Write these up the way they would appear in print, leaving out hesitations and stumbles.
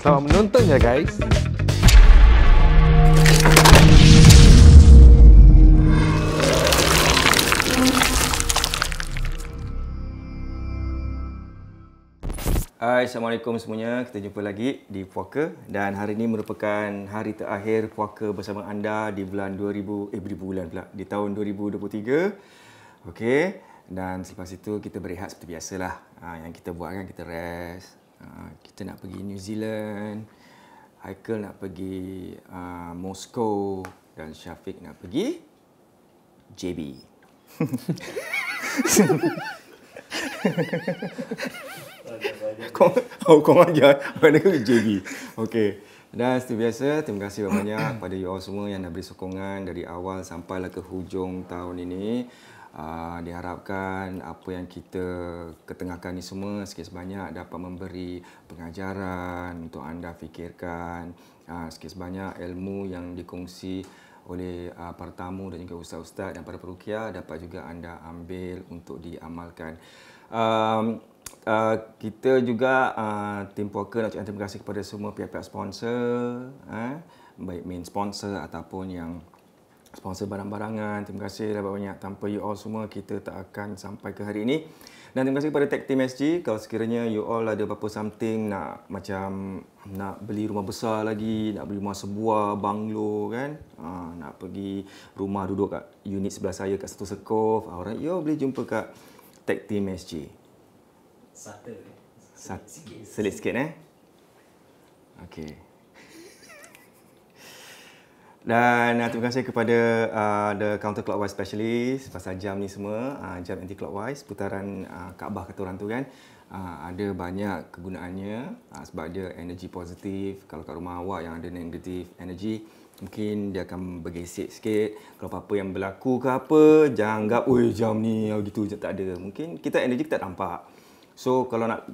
Selamat menonton ya guys. Hai, Assalamualaikum semuanya. Kita jumpa lagi di Puaka dan hari ini merupakan hari terakhir Puaka bersama anda di bulan di tahun 2023. Okey, dan selepas itu kita berehat seperti biasalah. Yang kita buat kan kita rest. Kita nak pergi New Zealand. Haikal nak pergi Moscow dan Syafiq nak pergi JB. Kau ajar pada JB. Okey. Dan seperti biasa, terima kasih banyak kepada you all semua yang dah beri sokongan dari awal sampailah ke hujung tahun ini. Diharapkan apa yang kita ketengahkan ni semua sikit sebanyak dapat memberi pengajaran untuk anda fikirkan, sikit sebanyak ilmu yang dikongsi oleh para tamu dan juga ustaz-ustaz dan para peruqyah dapat juga anda ambil untuk diamalkan. Kita juga tim Puaka nak ucapkan terima kasih kepada semua pihak-pihak sponsor, baik main sponsor ataupun yang sponsor barang-barangan. Terima kasih banyak. Tanpa you all semua kita tak akan sampai ke hari ini. Dan terima kasih kepada Tech Team SG. Kalau sekiranya you all ada apa-apa something nak beli rumah besar lagi, nak beli rumah sebuah banglo kan, nak pergi rumah duduk kat unit sebelah saya kat Satu Sekov, orang you all boleh jumpa kat Tech Team SG. Selit sikit Okey. Dan terima kasih kepada the counterclockwise specialist pasal jam ni semua, jam anti-clockwise, putaran Kaabah kata orang tu kan. Ada banyak kegunaannya sebab dia energi positif. Kalau kat rumah awak yang ada negative energy, mungkin dia akan bergesek sikit. Kalau apa-apa yang berlaku ke apa, jangan anggap, oi jam ni gitu je, tak ada. Mungkin kita energi kita tak nampak. So kalau nak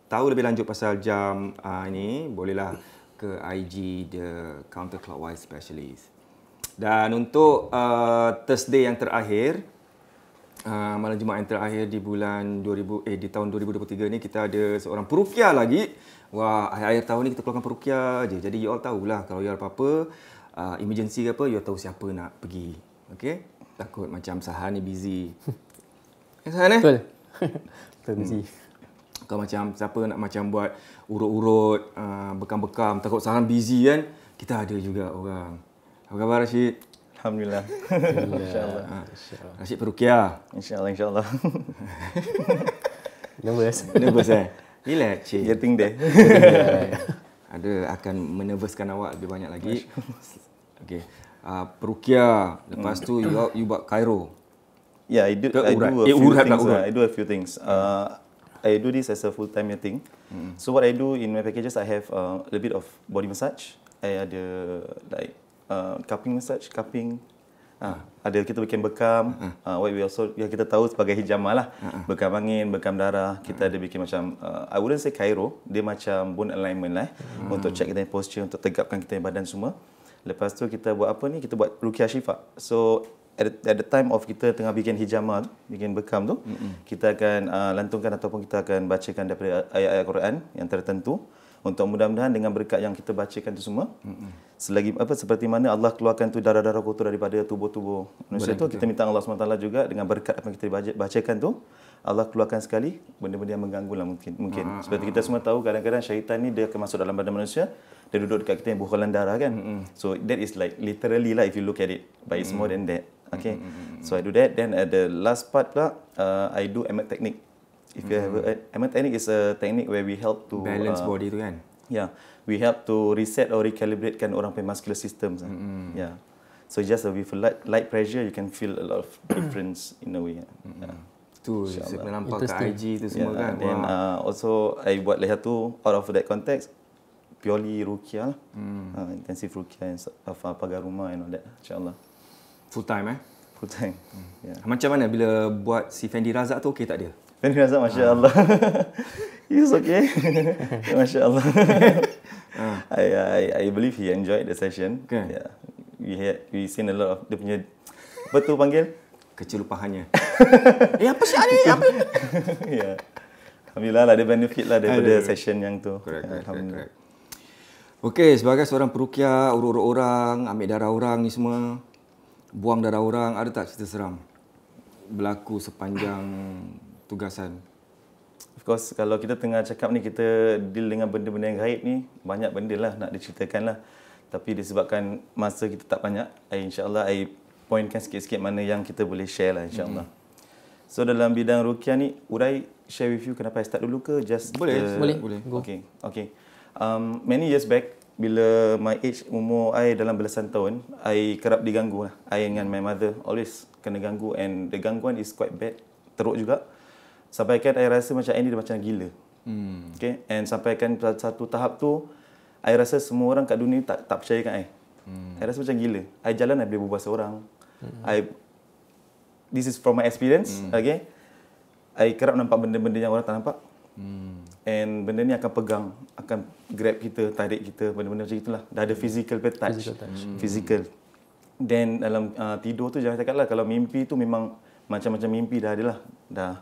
tahu lebih lanjut pasal jam ini, bolehlah ke IG The Counterclockwise Specialist. Dan untuk Thursday yang terakhir, malam Jumaat yang terakhir di di tahun 2023 ni, kita ada seorang peruqyah lagi. Wah, akhir-akhir tahun ni kita keluarkan peruqyah je. Jadi you all tahulah kalau you all apa-apa, emergency ke apa, you all tahu siapa nak pergi. Okey? Takut macam Sahan ni busy. Sahan Betul. Betul busy. Kalau macam siapa nak macam buat urut-urut, bekam-bekam, takut Sahan busy kan, kita ada juga orang. Apa khabar Rashid? Alhamdulillah. InsyaAllah. Rashid peruqyah. InsyaAllah. Nervous. Nervous Relax cik. Getting there. Ada akan menervuskan awak lebih banyak lagi. Okey. Peruqyah. Lepas tu you buat Cairo. Yeah, I do a few things. I do this as a full-time thing. So what I do in my packages, I have a little bit of body massage. I ada like cupping massage, ada kita bikin bekam. What we also kita tahu sebagai hijamah lah, bekam angin, bekam darah. Kita ada bikin macam I wouldn't say Cairo, dia macam bone alignment lah, untuk check kita posture, untuk tegapkan kita badan semua. Lepas tu kita buat apa ni? Kita buat ruqyah syifa. So at the time of kita tengah bikin hijamah, bikin bekam tu, kita akan lantunkan ataupun kita akan bacakan daripada ayat-ayat Quran yang tertentu untuk mudah-mudahan dengan berkat yang kita bacakan tu semua, selagi seperti mana Allah keluarkan tu darah-darah kotor daripada tubuh-tubuh manusia tu, kita minta Allah SWT juga dengan berkat apa yang kita bacakan tu, Allah keluarkan sekali benda-benda yang mengganggu lah mungkin. Seperti kita semua tahu, kadang-kadang syaitan ni dia akan masuk dalam badan manusia, dia duduk dekat kita yang buhalan darah kan. So that is like literally lah if you look at it, but it's more than that. Okay, so I do that. Then at the last part pula, I do Emmet technique. If you have Emmet technique is a technique where we help to balance body tu kan. Yeah, we help to reset or recalibratekan orang punya muscular systems. Yeah, so just with light pressure, you can feel a lot of difference in a way. Tu saya pernah nampak kat IG tu semua kan. Then also I buat leher tu out of that context, purely ruqyah, intensive ruqyah of pagar rumah and all that. InsyaAllah. Full time Full time. Yeah. Macam mana bila buat si Fendi Razak tu okey tak dia? Fendi Razak masya-Allah. He's okay. Masya-Allah. I believe he enjoyed the session. Okay. Yeah. We seen a lot of dia punya apa tu panggil? Kecelupahannya. Apa sih ni? Apa? Yeah. Alhamdulillah lah, ada benefit lah daripada session yang tu. Correct. Okey, sebagai seorang perukia, urut-urut orang, ambil darah orang ni semua, buang darah orang, ada tak cerita seram berlaku sepanjang tugasan? Of course, kalau kita tengah cakap ni, kita deal dengan benda-benda yang gaib ni, banyak benda lah nak diceritakan lah. Tapi disebabkan masa kita tak banyak, insyaAllah I pointkan sikit-sikit mana yang kita boleh share lah insyaAllah. So dalam bidang ruqyah ni, would I share with you kenapa I start dulu ke? Just Boleh. Go. Okay. Many years back, bila my age, umur I dalam belasan tahun, I kerap diganggu lah. I dengan my mother always kena ganggu, and the gangguan is quite bad, teruk juga. Sampaikan I rasa macam I ni dia macam gila. Okay? And sampaikan satu tahap tu, I rasa semua orang kat dunia tak percayakan I. I rasa macam gila. I jalan, I boleh berbual seorang. This is from my experience. Okay? I kerap nampak benda-benda yang orang tak nampak. And benda ni akan pegang, akan grab kita, tarik kita, benda-benda macam itulah. Dah ada physical touch. Physical. Then dalam tidur tu jangan cakap lah, kalau mimpi tu memang macam-macam mimpi dah ada lah. Dah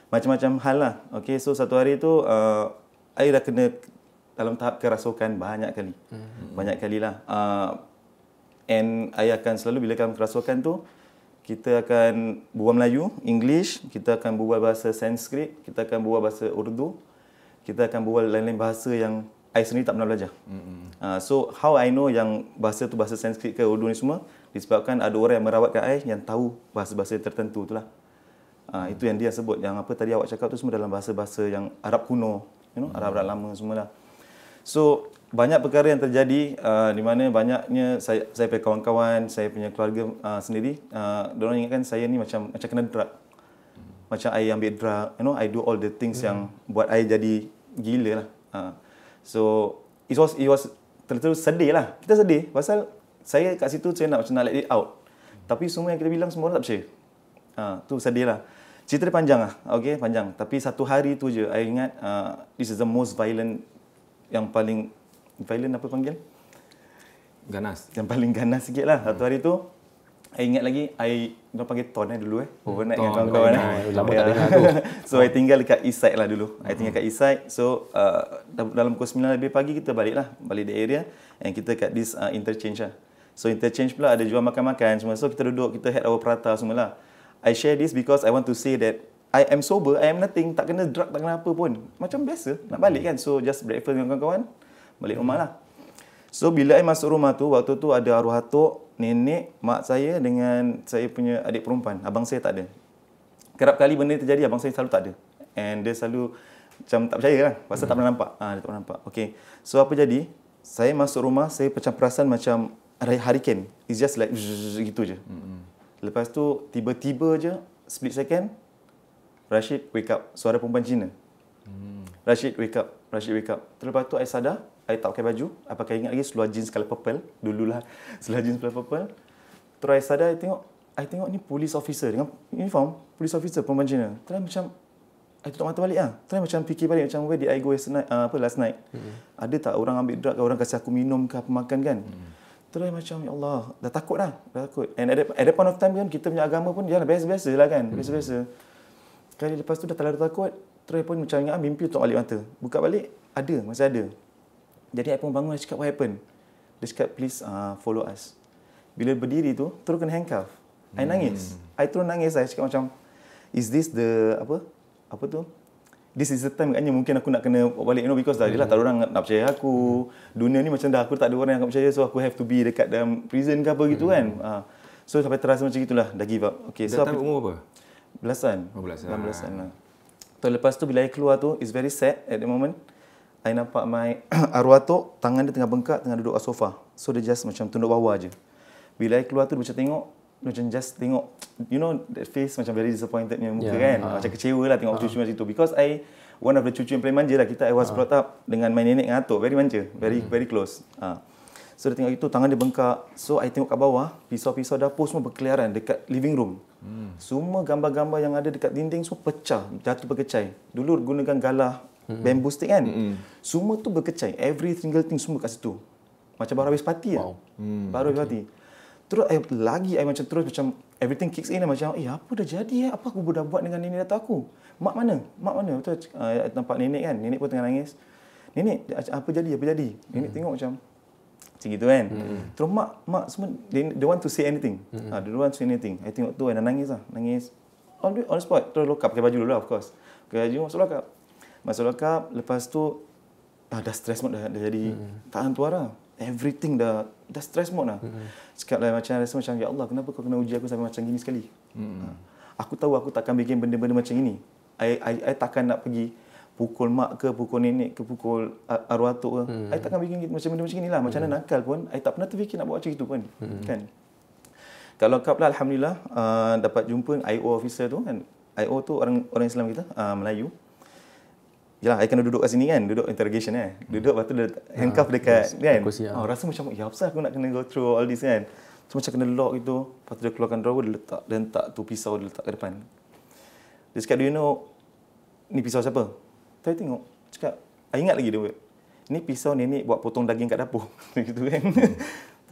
macam-macam hal lah. Okay, so satu hari tu I dah kena dalam tahap kerasukan banyak kali. Banyak kali lah. And I akan selalu bila dalam kerasukan tu, kita akan berbual Melayu, English, kita akan berbual bahasa Sanskrit, kita akan berbual bahasa Urdu, kita akan berbual lain-lain bahasa yang I sendiri tak pernah belajar. So, how I know yang bahasa tu bahasa Sanskrit ke Urdu ni semua, disebabkan ada orang yang merawatkan I yang tahu bahasa-bahasa tertentu tu lah. Itu yang dia sebut. Yang apa tadi awak cakap tu semua dalam bahasa-bahasa yang Arab kuno, Arab-Arab lama semualah. So, banyak perkara yang terjadi di mana banyaknya saya punya kawan-kawan, saya punya keluarga sendiri, diorang ingatkan saya ni macam kena drug. Macam I ambil drug, I do all the things yang buat I jadi gila lah. So it was terus sedih lah. Kita sedih pasal saya kat situ saya nak let it out. Tapi semua yang kita bilang semua orang tak percaya. Tu sedih lah. Cerita dia panjang lah. Okay, panjang. Tapi satu hari tu je I ingat this is the most violent, yang paling violent apa panggil? Ganas. Yang paling ganas sikit lah. Satu hari tu, I ingat lagi, diorang panggil Ton dulu overnight dengan kawan-kawan. Lama tak dengar tu. So, I tinggal dekat east side lah dulu. I tinggal kat east side. So, dalam pukul 9 lebih pagi, kita balik lah. Balik the area. And kita kat this interchange lah. So, interchange pula ada jual makan-makan semua. So, kita duduk, kita had our prata semua lah. I share this because I want to say that I am sober, I am nothing, tak kena drug, tak kena apa pun. Macam biasa, nak balik kan. So, just breakfast dengan kawan-kawan, balik rumah lah. So, bila I masuk rumah tu, waktu tu ada arwah atuk, nenek, mak saya dengan saya punya adik perempuan. Abang saya tak ada. Kerap kali benda ni terjadi, abang saya selalu tak ada. And dia selalu macam tak percaya lah, pasal tak pernah nampak. Dia tak pernah nampak. Okay. So, apa jadi? Saya masuk rumah, saya macam perasan macam hurricane. It's just like gitu je. Lepas tu, tiba-tiba je, split second, Rashid wake up. Suara perempuan Cina. Rashid wake up. Terus lepas tu, I sadar. I tak pakai baju. I pakai ingat lagi seluar jeans colour purple. Dululah seluar jeans colour purple. Terus I sadar, I tengok ni police officer dengan uniform. Police officer perempuan Cina. Terus macam, I tutup mata balik lah. Terus macam fikir balik macam, where did I go last night? Ada tak orang ambil drug ke, orang kasi aku minum ke apa makan kan? Terus macam, ya Allah, dah takut lah. And at that point of time kan, kita punya agama pun jangan biasa-biasa lah kan. Biasa-biasa. Kali lepas tu dah terlalu takut, terus pun macam ingat mimpi tutup balik mata. Buka balik, masih ada. Jadi I pun bangun, I cakap, what happened? Dia cakap, please follow us. Bila berdiri tu, terus kena handcuff. I nangis. I terus nangis, I cakap macam, is this the, apa tu? This is the time katnya mungkin aku nak kena balik, because dah tak ada orang nak percaya aku. Dunia ni macam dah, aku tak ada orang yang akan percaya, so aku have to be dekat dalam prison ke apa gitu kan. So sampai terasa macam gitulah, dah give up. Okay, so umur apa? Belasan. Belasan lah. So, lepas tu bila I keluar tu, it's very sad at the moment. I nampak my arwah tu, tangan dia tengah bengkak, tengah duduk kat sofa. So dia just macam tunduk bawah je. Bila I keluar tu, dia macam just tengok, that face macam very disappointed punya muka kan. Macam kecewa lah tengok cucu macam tu. Because one of the cucu yang paling manja lah. I was brought up dengan my nenek dengan atuk. Very manja. Very close. So dia tengok itu, tangan dia bengkak. So I tengok kat bawah, pisau-pisau dapur semua berkeliaran dekat living room. Semua gambar-gambar yang ada dekat dinding semua pecah, jatuh berkecai. Dulu gunakan galah bamboo stick kan. Semua tu berkecai. Every single thing semua kat situ. Macam baru habis parti lah. Baru habis parti. Terus I macam terus macam everything kicks in macam, apa dah jadi apa aku dah buat dengan nenek datuk aku? Mak mana? Betul nampak nenek kan. Nenek pun tengah nangis. nenek apa jadi? Nenek tengok macam gitu kan. Terus mak semua they want to say anything. They don't want to say anything. I tengok tu, I nangis. On the spot. Terus lock up, pakai baju dulu lah, of course. Pakai baju, masuk lock up. Lepas tu dah stress mode dah jadi tak hantu arah. Everything dah stress mode lah. Cakap lah macam rasa macam, ya Allah, kenapa kau kena uji aku sampai macam gini sekali? Aku tahu aku takkan bikin benda-benda macam ini. I takkan nak pergi pukul mak ke, pukul nenek ke, pukul arwah atuk ke. I takkan bikin macam benda macam inilah. Macam mana nakal pun, I tak pernah terfikir nak buat macam itu pun. Kan? Kalau kap lah, Alhamdulillah, dapat jumpa IO officer tu kan. IO tu orang Islam kita, Melayu. Yalah, I kena duduk kat sini kan, duduk interrogation Duduk, lepas tu dia handcuff dekat kan. Rasa macam, ya apa aku nak kena go through all this kan. So macam kena lock gitu. Lepas tu dia keluarkan drawer, dia letak tu pisau, dia letak ke depan. Dia cakap, do you know ni pisau siapa? Saya tengok, cakap, I ingat lagi dia buat. Ni pisau nenek buat potong daging kat dapur. Gitu kan.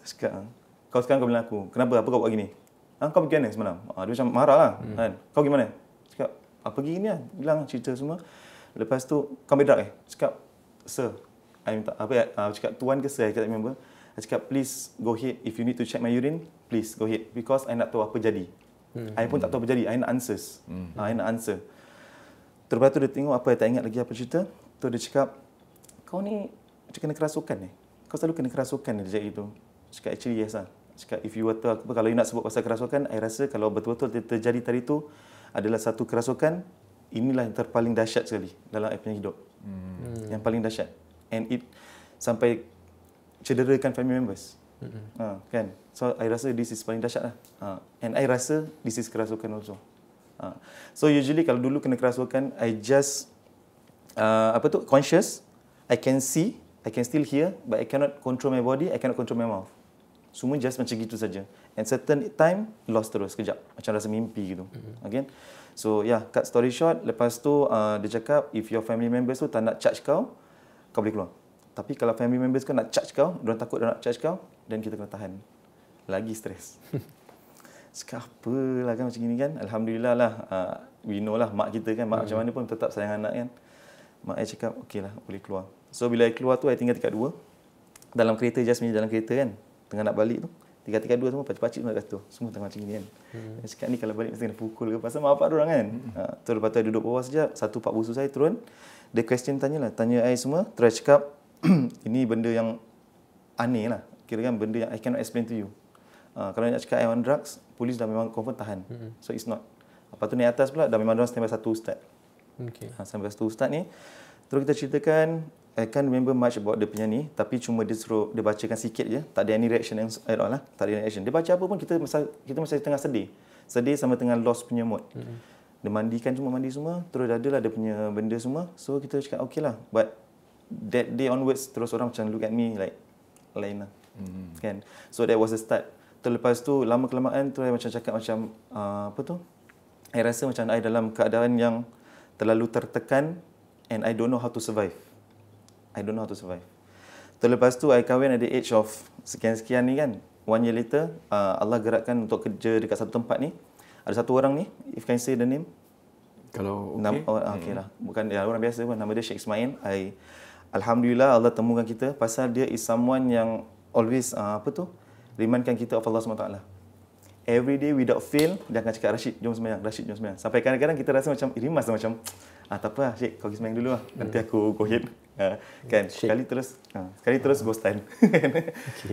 Cakap, kau sekarang kau bilang aku, kenapa? Apa kau buat gini? Kau pergi mana semalam? Dia macam marah lah. Kan? Kau gimana? Cakap, pergi gini lah. Bilang cerita semua. Lepas tu, kau ambil drug Cakap, sir, I minta, cakap, tuan ke sir? I tak remember. I cakap, please go ahead. If you need to check my urine, please go ahead. Because I nak tahu apa jadi. I pun tak tahu apa jadi. I nak answers. I nak answer. Terus tu dia tengok apa, I tak ingat lagi apa cerita. Tu dia cakap, kau ni macam kena kerasukan Kau selalu kena kerasukan dia cakap gitu. Cakap, actually yes lah. Cakap, if you were to, kalau you nak sebut pasal kerasukan, I rasa kalau betul-betul terjadi tadi tu adalah satu kerasukan, inilah yang terpaling dahsyat sekali dalam I punya hidup. Yang paling dahsyat. And it sampai cederakan family members. Kan? So, I rasa this is paling dahsyat lah. And I rasa this is kerasukan also. So usually kalau dulu kena kerasukan, I just conscious, I can see, I can still hear, but I cannot control my body, I cannot control my mouth. Semua just macam gitu saja. And certain time lost terus kejap, macam rasa mimpi gitu. Okay? So cut story short, lepas tu dia cakap, if your family members tu tak nak charge kau boleh keluar. Tapi kalau family members kau nak charge kau, diorang takut diorang nak charge kau, dan kita kena tahan. Lagi stres. Cakap apalah kan macam gini kan. Alhamdulillah lah, we know lah mak kita kan, mak macam mana pun tetap sayang anak kan. Mak saya cakap, okey lah, boleh keluar. So bila I keluar tu, I tinggal tingkat 2. Dalam kereta, just dalam kereta kan. Tengah nak balik tu, tingkat 2 semua pacik-pacik semua kat situ. Semua tengah macam gini kan. Saya cakap ni kalau balik mesti kena pukul ke, pasal mak bapak diorang kan. Tu lepas tu I duduk bawah sekejap, satu pak busu saya turun. Dia question tanya I semua. Terus cakap, ini benda yang aneh lah. Kira kan benda yang I cannot explain to you. Kalau nak cakap I on drugs, polis dah memang confirm tahan. So it's not. Lepas tu naik atas pula, dah memang diorang standby satu ustaz. Sampai satu ustaz ni. Terus kita ceritakan, I can't remember much about dia punya ni, tapi cuma dia suruh, dia bacakan sikit je. Tak ada any reaction yang at all lah. Tak ada any reaction. Dia baca apa pun, kita masih tengah sedih. Sedih sama tengah lost punya mood. Dia mandikan semua, mandi semua. Terus ada lah dia punya benda semua. So kita cakap, okay lah. But that day onwards, terus orang macam look at me like lain lah. Kan? So that was the start. Terlepas tu, lama-kelamaan tu, I macam cakap macam, I rasa macam I dalam keadaan yang terlalu tertekan and I don't know how to survive. Terlepas tu, I kahwin at the age of sekian-sekian ni kan. 1 year later, Allah gerakkan untuk kerja dekat satu tempat ni. Ada satu orang ni, if can say the name. Kalau okay lah. Bukan dia orang biasa pun, nama dia Sheikh Ismail. Alhamdulillah, Allah temukan kita pasal dia is someone yang always, rimankan kita of Allah SWT. Every day without fail, dia akan cakap, Rashid, jom sembahyang. Sampai kadang-kadang kita rasa macam, rimas lah macam, tak apa lah, Syed, kau pergi sembahyang dulu lah. Nanti aku go ahead. Kan, sekali terus go stand.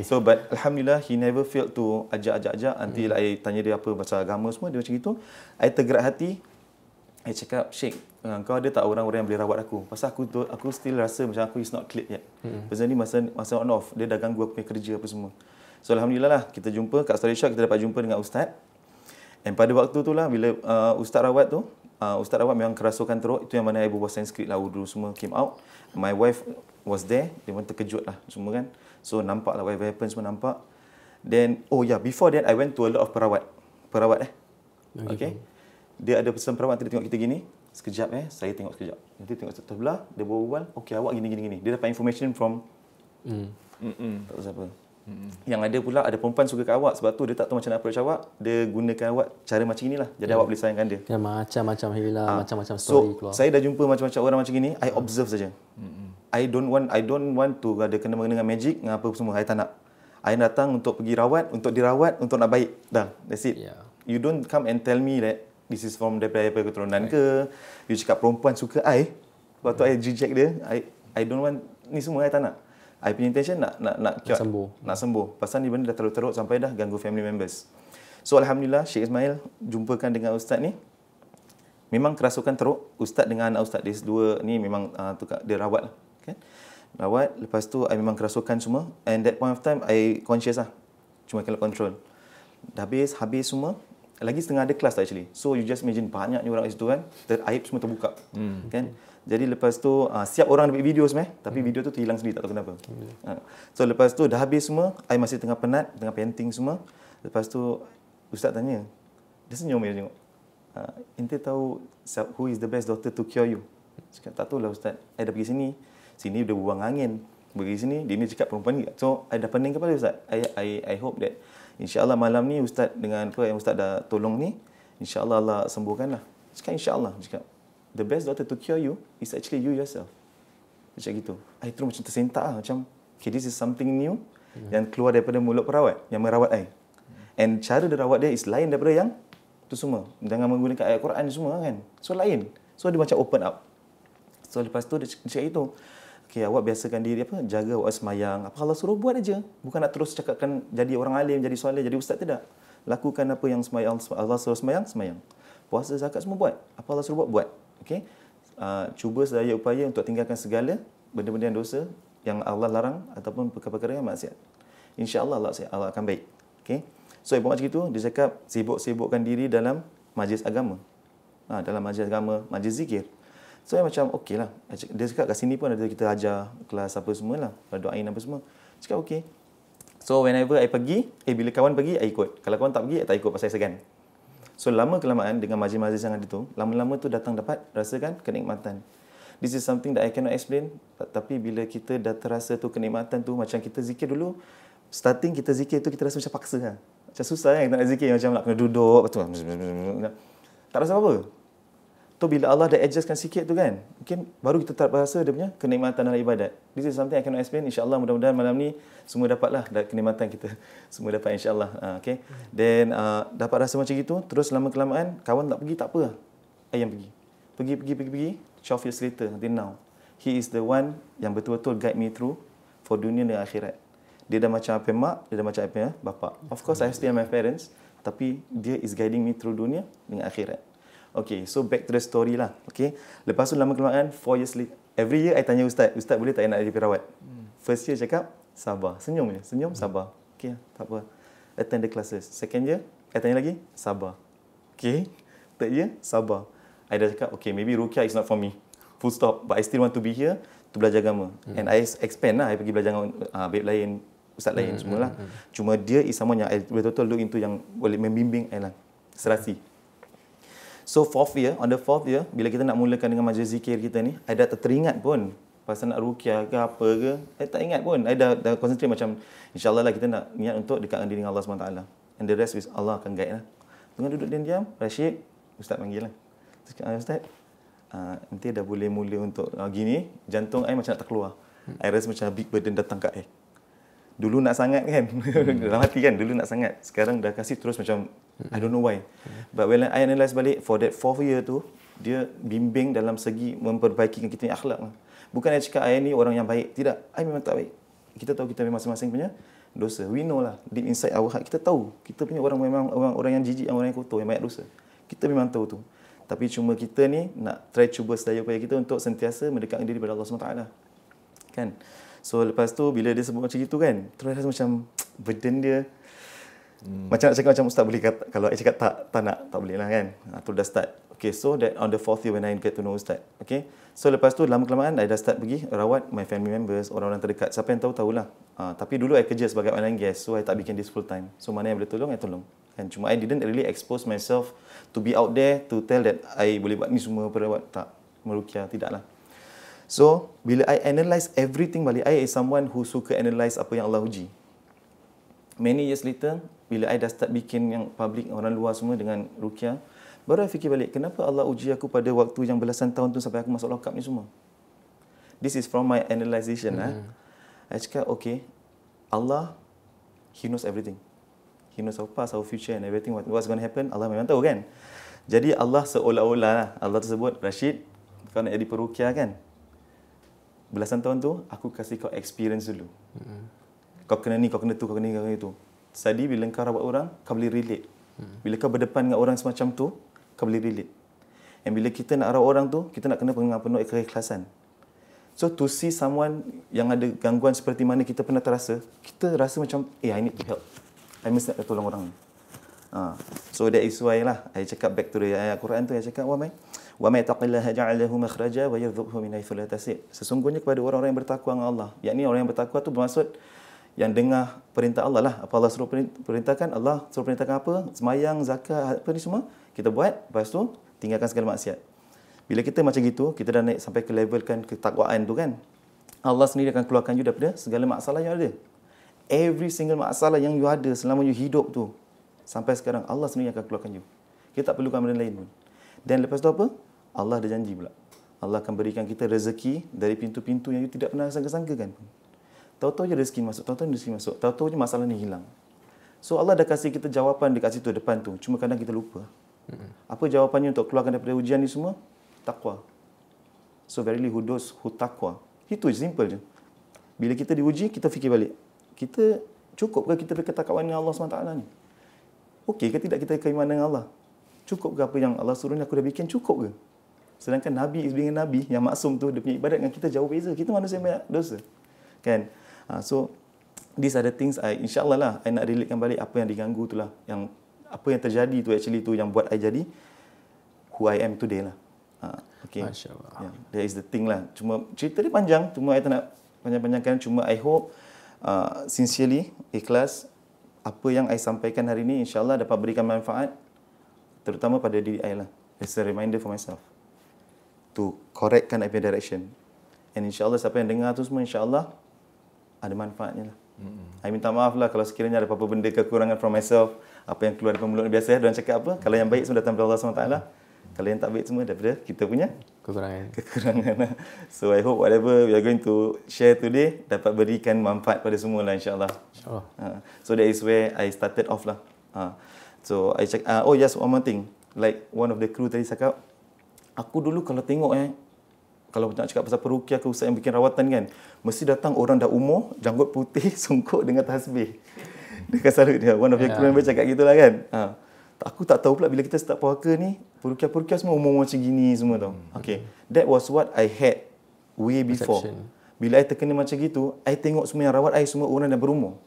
So, but Alhamdulillah, he never failed to ajak. Until I tanya dia apa pasal agama semua, dia macam itu. I tergerak hati. I cakap, Syed, kau ada tak orang-orang yang boleh rawat aku? Pasal aku still rasa macam aku is not cleared yet. Pasal ni masa on off, dia dah ganggu aku punya kerja apa semua. So Alhamdulillah lah, kita jumpa kat Story Shop, kita dapat jumpa dengan Ustaz. Dan pada waktu tu lah, bila Ustaz rawat tu, Ustaz rawat memang kerasukan teruk. Itu yang mana I berbual Sanskrit lah, wudu semua came out. My wife was there, dia pun terkejut lah semua kan. So nampak lah whatever happen semua nampak. Then, before that I went to a lot of perawat. Okay. Dia ada pesan perawat, dia tengok kita gini. Sekejap saya tengok sekejap. Nanti tengok sebelah, dia berbual, okay awak gini. Dia dapat information from tak tahu siapa. Yang ada pula, ada perempuan suka kat awak. Sebab tu dia tak tahu macam nak approach awak. Dia gunakan awak cara macam inilah. Jadi awak boleh sayangkan dia. Macam-macam hilang, macam-macam story keluar. So, saya dah jumpa macam-macam orang macam gini. I observe saja. I don't want to ada kena-mengena dengan magic, dengan apa semua. I tak nak. I datang untuk pergi rawat, untuk dirawat, untuk nak baik. Dah, that's it. Yeah. You don't come and tell me that this is from daripada keturunan ke. You cakap perempuan suka I. Lepas tu I reject dia. I don't want, ni semua I tak nak. I punya intention nak sembuh. Nak sembuh. Pasal ni benda dah teruk-teruk sampai dah ganggu family members. So Alhamdulillah Syekh Ismail jumpakan dengan ustaz ni. Memang kerasukan teruk. Ustaz dengan anak ustaz dia dua ni memang dia rawat lah. Okay? Rawat. Lepas tu I memang kerasukan semua. And that point of time I conscious lah. Cuma kena control. Dah habis semua. Lagi setengah ada kelas actually. So you just imagine banyaknya orang kat situ kan. Aib semua terbuka. Kan? Jadi lepas tu siap orang ambil video semua. Tapi video tu terhilang sendiri, tak tahu kenapa. So lepas tu dah habis semua. I masih tengah penat, tengah painting semua. Lepas tu ustaz tanya. Dia senyum dia tengok. Ente tahu who is the best doctor to cure you? Cakap, tak tahulah ustaz. I dah pergi sini. Sini dia buang angin. Pergi sini, dia ni cakap perempuan ni. So I dah pening kepala ustaz. I hope that insya-Allah malam ni ustaz dengan apa yang ustaz dah tolong ni, insya-Allah Allah sembuhkanlah. Cakap insya-Allah. Cakap the best doctor to cure you is actually you yourself. Macam gitu. I terus macam tersentak lah. Macam okay, this is something new yang keluar daripada mulut perawat yang merawat I. And cara dia rawat dia is lain daripada yang tu semua. Jangan menggunakan ayat Quran semua kan. So lain. So dia macam open up. So lepas tu dia cakap itu. Okay, awak biasakan diri apa? Jaga awak semayang. Apa Allah suruh buat aja. Bukan nak terus cakapkan jadi orang alim, jadi soleh, jadi ustaz, tidak. Lakukan apa yang semayang, Allah suruh semayang, semayang. Puasa, zakat semua buat. Apa Allah suruh buat. Okay? Cuba sedaya upaya untuk tinggalkan segala benda-benda yang dosa yang Allah larang ataupun perkara-perkara yang maksiat. InsyaAllah Allah akan baik. Okay? So ibu macam itu, dia cakap sibuk-sibukkan diri dalam majlis agama. Dalam majlis agama, majlis zikir. So saya macam okey lah. Dia cakap kat sini pun ada kita ajar kelas apa semualah. Doain apa semua. Cakap okey. So whenever I pergi, bila kawan pergi, I ikut. Kalau kawan tak pergi, I tak ikut pasal I segan. So lama kelamaan dengan majlis-majlis yang ada tu, lama-lama tu datang dapat rasakan kenikmatan. This is something that I cannot explain. Tapi bila kita dah terasa tu kenikmatan tu, macam kita zikir dulu, starting kita zikir tu kita rasa macam paksa lah. Macam susah kan kita nak zikir, macam nak kena duduk, betul. Tak rasa apa-apa. Tu bila Allah dah adjustkan sikit tu kan, mungkin baru kita tak rasa dia punya kenikmatan dalam ibadat. This is something I cannot explain. InsyaAllah mudah-mudahan malam ni semua dapatlah kenikmatan kita. Semua dapat insyaAllah. Okay. Then dapat rasa macam gitu. Terus lama-kelamaan kawan tak pergi, tak apa. I yang pergi. Pergi. 12 years later, until now. He is the one yang betul-betul guide me through for dunia dan akhirat. Dia dah macam apa mak, dia dah macam apa bapa. Of course I still have my parents. Tapi dia is guiding me through dunia dengan akhirat. Okay, so back to the story lah. Okay, lepas tu lama-kelamaan 4 years later, every year I tanya ustaz boleh tak nak jadi perawat? First year cakap sabar, senyum sabar. Okay, tak apa. Attend the classes. Second year, I tanya lagi, sabar. Okay, third year, sabar. I dah cakap, okay, maybe Ruqyah is not for me. Full stop. But I still want to be here to belajar agama. And I expand lah, I pergi belajar dengan babe lain, ustaz lain semualah. Cuma dia is someone yang I betul-betul look into yang boleh membimbing I lah. Serasi. So on the fourth year, bila kita nak mulakan dengan majlis zikir kita ni, I dah teringat pun pasal nak ruqyah ke apa ke, I tak ingat pun. I dah concentrate macam insya-Allah lah kita nak niat untuk dekatkan diri dengan Allah SWT. And the rest is Allah akan guide lah. Tengah duduk diam, Rashid, ustaz panggil lah. Ustaz, nanti dah boleh mula untuk gini, jantung I macam nak terkeluar. I rasa macam big burden datang kat I. Dulu nak sangat kan, dalam hati kan, dulu nak sangat. Sekarang dah kasih terus macam, I don't know why. But when I analyse balik, for that 4th year tu, dia bimbing dalam segi memperbaiki kita punya akhlak. Bukan I cakap, I ni orang yang baik. Tidak, I memang tak baik. Kita tahu kita masing-masing punya dosa. We know lah, deep inside our heart, kita tahu. Kita punya orang memang orang yang jijik, orang yang kotor, yang banyak dosa. Kita memang tahu tu. Tapi cuma kita ni nak cuba sedaya upaya kita untuk sentiasa mendekatkan diri kepada Allah SWT. Kan? So lepas tu bila dia sebut macam gitu kan, terus rasa macam burden dia macam nak cakap macam ustaz boleh kata, kalau I cakap tak nak, tak boleh lah kan. Tu dah start. Okay, so that on the 4th year when I get to know ustaz. Okay, so lepas tu lama-kelamaan I dah start pergi rawat my family members, orang-orang terdekat. Siapa yang tahu-tahulah. Tapi dulu I kerja sebagai online guest, so I tak bikin this full time. So mana yang boleh tolong, I tolong. And cuma I didn't really expose myself to be out there to tell that I boleh buat ni semua perawat, tak, meruqyah, tidaklah. So, bila I analyse everything balik, I is someone who suka analyse apa yang Allah uji. Many years later, bila I dah start bikin yang public, orang luar semua dengan ruqyah, baru I fikir balik, kenapa Allah uji aku pada waktu yang belasan tahun tu sampai aku masuk lokap ni semua? This is from my analyzation. I cakap, okay, Allah, He knows everything. He knows our past, our future and everything. What's going to happen, Allah memang tahu kan. Jadi Allah seolah-olah, Allah tersebut, Rashid, kau nak jadi peruqyah kan? Belasan tahun tu, aku kasih kau experience dulu. Kau kena ni, kau kena tu, kau kena ni, kau kena tu. Tadi bila kau rawat orang, kau boleh relate. Bila kau berdepan dengan orang semacam tu, kau boleh relate. And bila kita nak rawat orang tu, kita nak kena penuh keikhlasan. So to see someone yang ada gangguan seperti mana kita pernah terasa, kita rasa macam, I need to help. I mesti nak tolong orang ni. So that is why lah, I cakap back to the ayat Quran tu, I cakap, wa may taqillaha ja'alahu makhraja wa yarzuqhu min haythu la tasib. Sesungguhnya kepada orang-orang yang bertakwa dengan Allah. Yakni orang yang bertakwa tu bermaksud yang dengar perintah Allah lah. Apa Allah suruh perintahkan, Allah suruh perintahkan apa, semayang, zakat, apa ni semua, kita buat, lepas tu tinggalkan segala maksiat. Bila kita macam gitu, kita dah naik sampai ke level kan ketakwaan tu kan, Allah sendiri akan keluarkan you daripada segala masalah yang ada. Every single masalah yang you ada selama you hidup tu, sampai sekarang, Allah sendiri akan keluarkan you. Kita tak perlukan benda lain pun. Dan lepas tu apa? Allah ada janji pula. Allah akan berikan kita rezeki dari pintu-pintu yang you tidak pernah sangka-sangkakan pun. Tahu-tahu je rezeki masuk, tahu-tahu rezeki masuk, tahu-tahu je masalah ni hilang. So Allah dah kasih kita jawapan dekat situ depan tu. Cuma kadang kita lupa. Apa jawapannya untuk keluarkan daripada ujian ni semua? Taqwa. So verily who knows who taqwa. Itu je, simple je. Bila kita diuji, kita fikir balik. Kita cukup ke kita berketakwaan dengan Allah SWT ni? Okey ke tidak kita keimanan dengan Allah? Cukup ke apa yang Allah suruh ni aku dah bikin? Cukup ke? Sedangkan Nabi dengan Nabi yang maksum tu, dia punya ibadat dengan kita jauh beza. Kita manusia yang banyak dosa. Kan? So these are the things insyaAllah lah I nak relatekan balik apa yang diganggu tu lah, yang apa yang terjadi tu actually tu yang buat I jadi who I am today lah. Okay. Masya Allah. Yeah, that is the thing lah. Cuma cerita dia panjang, cuma I tak nak panjang-panjangkan. Cuma I hope sincerely, ikhlas, apa yang I sampaikan hari ini insyaAllah dapat berikan manfaat terutama pada diri I lah. It's a reminder for myself to correctkan I punya direction. And insyaAllah siapa yang dengar tu semua insyaAllah ada manfaatnya lah. I minta maaf lah kalau sekiranya ada apa-apa benda kekurangan from myself, apa yang keluar daripada mulut biasa, diorang cakap apa, kalau yang baik semua datang dari Allah SWT, kalau yang tak baik semua daripada kita punya kekurangan lah. So I hope whatever we are going to share today dapat berikan manfaat pada semua lah insyaAllah. So that is where I started off lah. So I check, oh yes, one more thing, like one of the crew tadi cakap, aku dulu kalau tengok kalau nak cakap pasal peruqyah ke ustaz yang bikin rawatan kan, mesti datang orang dah umur, janggut putih, songkok dengan tasbih. Dia kan selalu dia, one of your crew member cakap gitulah kan. Aku tak tahu pula bila kita start puaka ni, peruqyah semua umur macam gini semua tau. Okay, that was what I had way before. Bila I terkena macam gitu, I tengok semua yang rawat I semua orang dah berumur.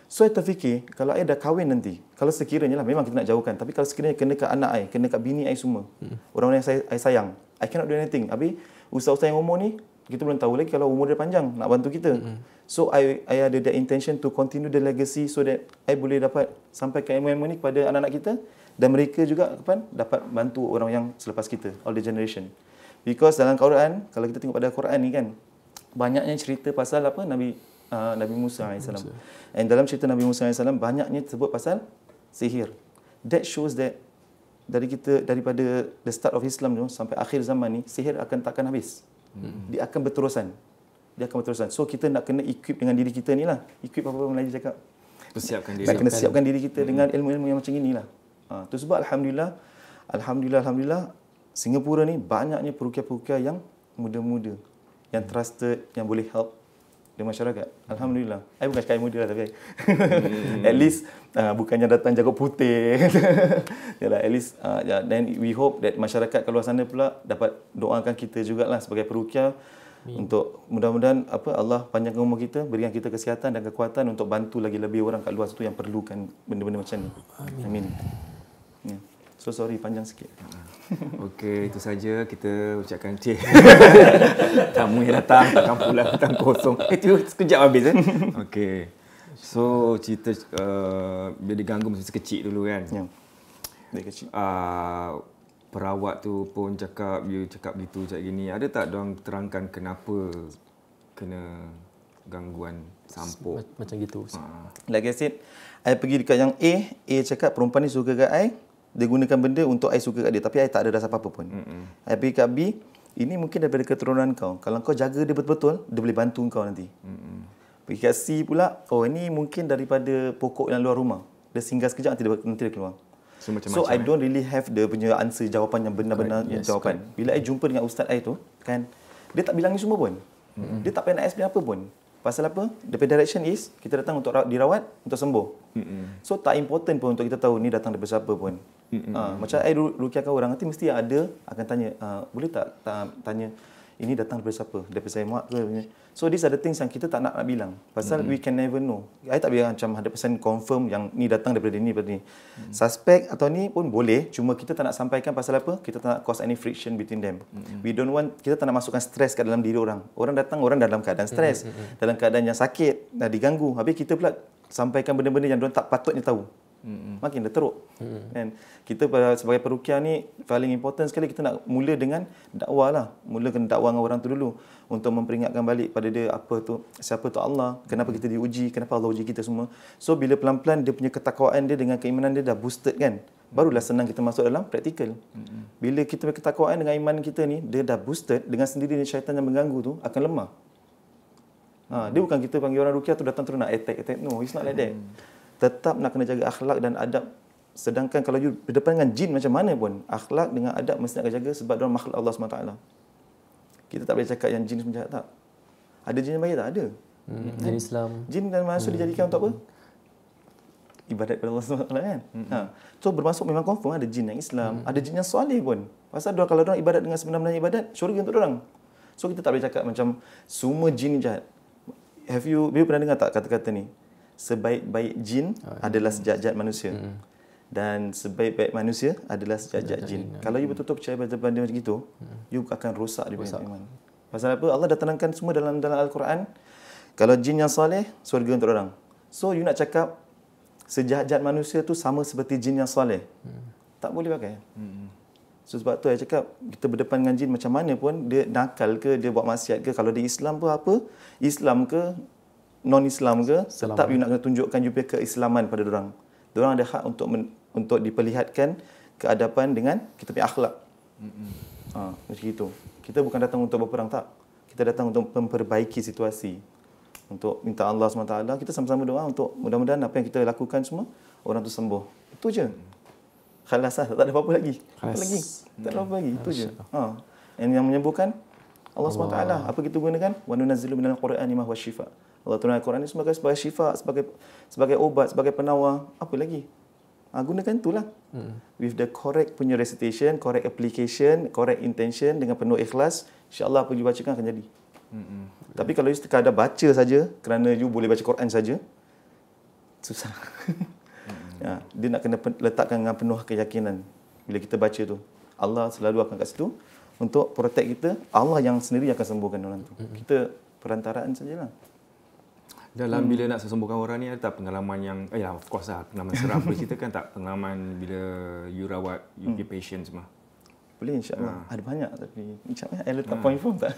So I terfikir, kalau I dah kahwin nanti, kalau sekiranya lah, memang kita nak jauhkan, tapi kalau sekiranya kena kat anak I, kena kat bini I semua, orang-orang yang I sayang, I cannot do anything. Habis ustaz-ustaz yang umur ni, kita belum tahu lagi kalau umur dia panjang nak bantu kita. So I ada that intention to continue the legacy so that I boleh dapat sampaikan ilmu-ilmu ni kepada anak-anak kita dan mereka juga dapat bantu orang yang selepas kita, all the generation. Because dalam Quran, kalau kita tengok pada Quran ni kan, banyaknya cerita pasal apa Nabi Musa AS. And dalam cerita Nabi Musa AS banyaknya sebut pasal sihir. That shows that daripada the start of Islam tu sampai akhir zaman ni, sihir takkan habis. Dia akan berterusan. So kita nak kena equip dengan diri kita ni lah. Equip apa Melayu cakap? Persiapkan diri. Nak kena siapkan diri kita dengan ilmu-ilmu yang macam inilah. Tu sebab Alhamdulillah, Singapura ni banyaknya peruqyah-peruqyah yang muda-muda, yang trusted, yang boleh help di masyarakat. Alhamdulillah. I bukan cakap muda lah tapi at least bukannya datang jago putih. Yalah, at least then we hope that masyarakat kat luar sana pula dapat doakan kita jugalah sebagai peruqyah untuk mudah-mudahan Allah panjangkan umur kita, berikan kita kesihatan dan kekuatan untuk bantu lagi lebih orang kat luar situ yang perlukan benda-benda macam ni. Amin. Yeah. So sorry panjang sikit. Okey, itu saja kita ucapkan tamu yang datang takkan pula datang kosong. Itu sekejap habis Okey. So cerita dia diganggu masa kecil dulu kan. Ya. Dari kecil. Perawat tu pun cakap gitu cakap gini. Ada tak diorang terangkan kenapa kena gangguan sampuk macam gitu? Like I said, I pergi dekat yang A cakap perempuan ni suka kat I, dia gunakan benda untuk I suka kat dia, tapi I tak ada rasa apa-apa pun. I pergi kat B, ini mungkin daripada keturunan kau. Kalau kau jaga dia betul-betul, dia boleh bantu kau nanti. Pergi kat C pula, ini mungkin daripada pokok yang luar rumah. Dia singgah sekejap, nanti dia keluar. So I don't really have the punya answer, jawapan yang benar-benar jawapan. Bila I jumpa dengan ustaz I tu, kan, dia tak bilang ni semua pun. Dia tak payah nak explain apa pun. Pasal apa? The direction is kita datang untuk dirawat, untuk sembuh. So tak important pun untuk kita tahu ni datang daripada siapa pun. Macam I rukiahkan orang, nanti mesti ada akan tanya, boleh tak tanya ini datang daripada siapa? Daripada saya mak ke? So these are the things yang kita tak nak bilang. Pasal we can never know. I tak bilang macam 100% confirm yang ni datang daripada ni, daripada ni. Suspect atau ni pun boleh, cuma kita tak nak sampaikan pasal apa? Kita tak nak cause any friction between them. We don't want, kita tak nak masukkan stres kat dalam diri orang. Orang datang, orang dalam keadaan stres, dalam keadaan yang sakit, dah diganggu. Habis kita pula sampaikan benda-benda yang diorang tak patutnya tahu. Makin dah teruk. Dan kita sebagai perukiah ni paling important sekali kita nak mula dengan dakwah lah. Mulakan dakwah dengan orang tu dulu untuk memperingatkan balik pada dia apa tu, siapa tu Allah, kenapa kita diuji, kenapa Allah uji kita semua. So bila pelan-pelan dia punya ketakwaan dia dengan keimanan dia dah boosted kan, barulah senang kita masuk dalam praktikal. Bila kita punya ketakwaan dengan iman kita ni dia dah boosted, dengan sendirinya syaitan yang mengganggu tu akan lemah. Dia bukan kita panggil orang rukiah tu datang terus nak attack. No, it's not like that. Tetap nak kena jaga akhlak dan adab. Sedangkan kalau you berdepan dengan jin macam mana pun, akhlak dengan adab mesti nak jaga sebab dia makhluk Allah SWT. Kita tak boleh cakap yang jin semua jahat, tak. Ada jin yang baik, tak ada. Jin Islam. Jin dan manusia dijadikan untuk apa? Ibadat kepada Allah SWT kan. So bermasuk memang confirm ada jin yang Islam, ada jin yang soleh pun. Pasal kalau orang ibadat dengan sebenar-benarnya ibadat, syurga untuk orang. So kita tak boleh cakap macam semua jin jahat. You pernah dengar tak kata-kata ni? Sebaik-baik jin adalah sejahat-jahat manusia. Dan sebaik-baik manusia adalah sejahat-jahat jin. Kalau you betul-betul percaya pada benda macam itu, you akan rosak di bawah iman. Pasal apa? Allah dah tenangkan semua dalam Al-Quran. Kalau jin yang soleh, syurga untuk orang. So you nak cakap sejahat-jahat manusia tu sama seperti jin yang soleh. Tak boleh pakai. So sebab tu saya cakap, kita berdepan dengan jin macam mana pun, dia nakal ke, dia buat maksiat ke, kalau dia Islam pun apa, Islam ke, non-Islam ke, tetap you nak kena tunjukkan you punya keislaman pada orang. Diorang ada hak untuk diperlihatkan keadapan dengan kita punya akhlak. Macam itu. Kita bukan datang untuk berperang, tak. Kita datang untuk memperbaiki situasi. Untuk minta Allah SWT, kita sama-sama doa untuk mudah-mudahan apa yang kita lakukan semua, orang tu sembuh. Itu je. Khalas lah, tak ada apa-apa lagi. Tak ada apa-apa lagi. Itu je. Yang menyembuhkan Allah SWT. Apa kita gunakan? Wa nunazzilu minal Qur'ani ma huwa syifa. Allah turunkan Al-Quran ini sebagai syifa, sebagai obat, sebagai penawar. Apa lagi? Gunakan itulah. With the correct punya recitation, correct application, correct intention, dengan penuh ikhlas, insya-Allah apa you bacakan akan jadi. Tapi kalau you sekadar baca saja kerana you boleh baca Quran saja, susah. Dia nak kena letakkan dengan penuh keyakinan. Bila kita baca tu, Allah selalu akan kat situ untuk protect kita. Allah yang sendiri akan sembuhkan orang tu. Kita perantaraan sajalah. Dalam bila nak sembuhkan orang ni, ada tak pengalaman yang, of course lah, pengalaman seram boleh ceritakan tak? Pengalaman bila you rawat, you be patient semua? Boleh, insyaAllah. Ada banyak tapi insyaAllah I letak point form tak?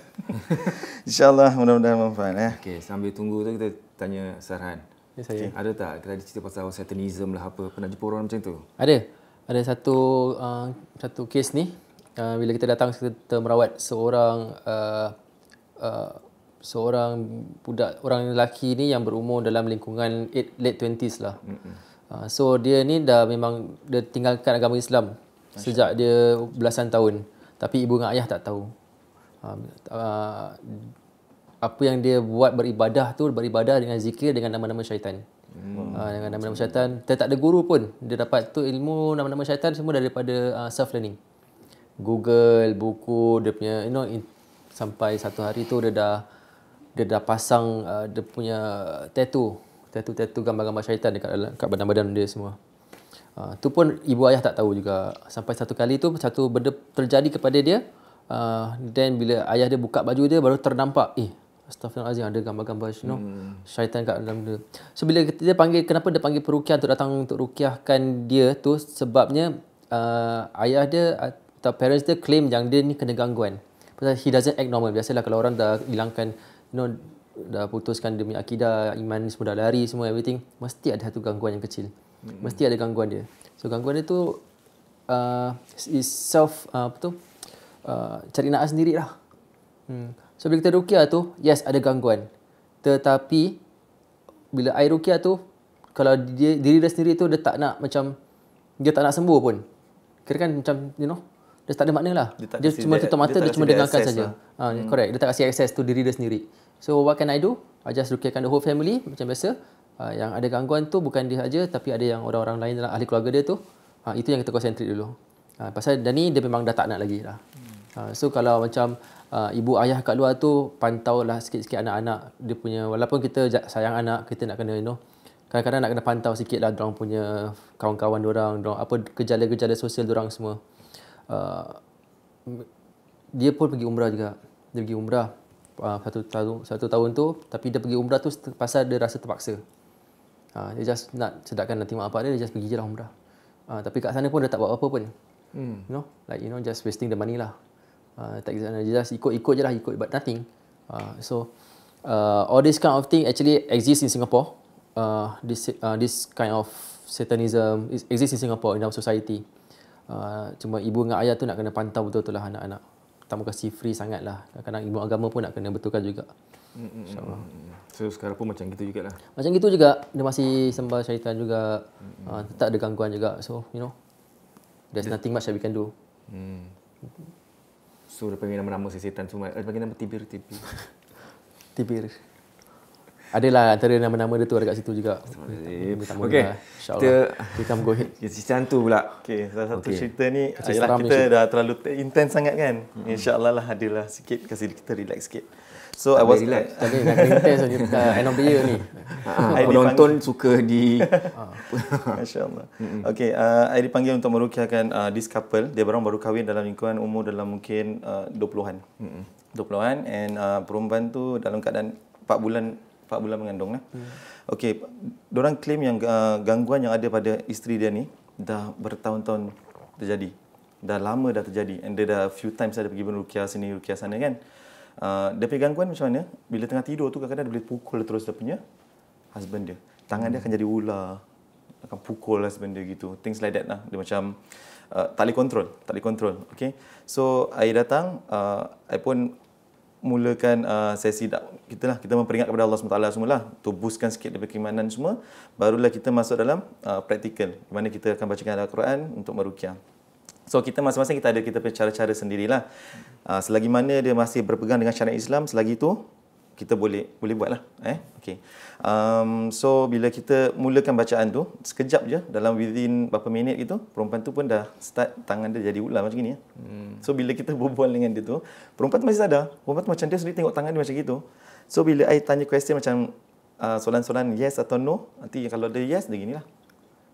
InsyaAllah mudah-mudahan manfaat. Okay, sambil tunggu tu kita tanya Sarhan. Ya, saya. Ada tak kita cerita pasal satanism lah apa? Pernah jumpa orang macam tu? Ada. Ada satu kes ni. Bila kita datang, kita merawat seorang budak, orang lelaki ni yang berumur dalam lingkungan late 20s lah. So dia ni memang dia tinggalkan agama Islam sejak dia belasan tahun. Tapi ibu dan ayah tak tahu. Apa yang dia buat beribadah dengan zikir dengan nama-nama syaitan. Dengan nama-nama syaitan. Dia tak ada guru pun. Dia dapat tu ilmu nama-nama syaitan semua daripada self-learning. Google, buku, dia punya sampai satu hari tu dia dah pasang dia punya tattoo gambar-gambar syaitan dekat badan-badan dia semua. Tu pun ibu ayah tak tahu juga. Sampai satu kali tu satu benda terjadi kepada dia. Dan bila ayah dia buka baju dia baru ternampak, astagfirullahalazim, ada gambar-gambar syaitan kat dalam dia. So bila dia panggil, kenapa dia panggil perukiah untuk datang untuk rukiahkan dia tu, sebabnya ayah dia atau parents dia claim yang dia ni kena gangguan. Pasal he doesn't act normal. Biasalah kalau orang dah hilangkan, dah putuskan demi akidah, iman semua dah lari semua, everything, mesti ada satu gangguan yang kecil. Mesti ada gangguan dia. So gangguan dia tu is self cari naas sendiri lah. So bila kita ruqyah tu, yes ada gangguan. Tetapi bila air ruqyah tu, kalau diri dia sendiri tu dia tak nak sembuh pun. Kira kan macam dia tak ada makna lah. Dia cuma tutup mata, dia cuma dengarkan saja. Correct. Dia tak kasih access tu diri dia sendiri. So what can I do? I just ruqyahkan the whole family macam biasa. Yang ada gangguan tu bukan dia saja, tapi ada yang orang-orang lain dalam ahli keluarga dia tu. Itu yang kita concentrate dulu. Pasal dah ni dia memang dah tak nak lagi lah. So kalau macam ibu ayah kat luar tu pantau lah sikit-sikit anak-anak dia punya, walaupun kita sayang anak, kita nak kena kadang-kadang nak kena pantau sikit lah diorang punya kawan-kawan diorang apa gejala-gejala sosial diorang semua. Dia pun pergi umrah juga. Dia pergi umrah satu tahun tu, tapi dia pergi umrah tu pasal dia rasa terpaksa. Dia just nak sedapkan nanti mak bapak dia just pergi je lah umrah. Tapi kat sana pun dia tak buat apa pun. Just wasting the money lah. Tak kira sana, dia just ikut je lah, but nothing. All this kind of thing actually exists in Singapore. This kind of Satanism exists in Singapore, in our society. Cuma ibu dengan ayah tu nak kena pantau betul-betul lah anak-anak. Tak mau kasih free sangat lah. Kadang-kadang ilmu agama pun nak kena betulkan juga. InsyaAllah. So sekarang pun macam gitu juga lah. Macam gitu juga. Dia masih sembah syaitan juga. Tetap ada gangguan juga. So, there's nothing much that we can do. So, dia panggil nama-nama syaitan semua. Dia panggil nama Tibir. Tibir. Adalah antara nama-nama dia tu ada kat situ juga. Okey. Kita go ahead. Cerita tu pula. Okey, salah satu cerita ni ialah kita dah terlalu intense sangat kan. InsyaAllah lah adalah sikit kasi kita relax sikit. So I was relax. Tapi nak intense end of the year ni. Penonton suka di Masya-Allah. Okey, I dipanggil untuk meruqyahkan this couple. Dia baru kahwin dalam lingkungan umur dalam mungkin 20-an. 20-an and perempuan tu dalam keadaan 4 bulan mengandung lah. Okey, diorang claim yang gangguan yang ada pada isteri dia ni dah bertahun-tahun terjadi. Dah lama dah terjadi and dia dah few times ada pergi meruqyah sini, ruqyah sana kan. Dia punya gangguan macam mana? Bila tengah tidur tu kadang-kadang dia boleh pukul terus dia punya husband dia. Tangan dia akan jadi ular. Akan pukul husband dia gitu. Things like that lah. Dia macam tak boleh kontrol. Okay. So, I datang, I pun mulakan sesi kita memperingat kepada Allah SWT semua lah. To boostkan sikit daripada keimanan semua. Barulah kita masuk dalam praktikal. Di mana kita akan bacakan Al-Quran untuk meruqyah. So kita masing-masing kita ada kita punya cara-cara sendirilah. Selagi mana dia masih berpegang dengan syariat Islam, selagi itu kita boleh buatlah. Okay. So bila kita mulakan bacaan tu, sekejap je dalam within berapa minit gitu, perempuan tu pun dah start tangan dia jadi ular macam ni. So bila kita berbual dengan dia tu, perempuan tu masih sadar. Perempuan tu macam dia sendiri tengok tangan dia macam gitu. So bila I tanya question macam soalan-soalan yes atau no, nanti kalau dia yes dia ginilah.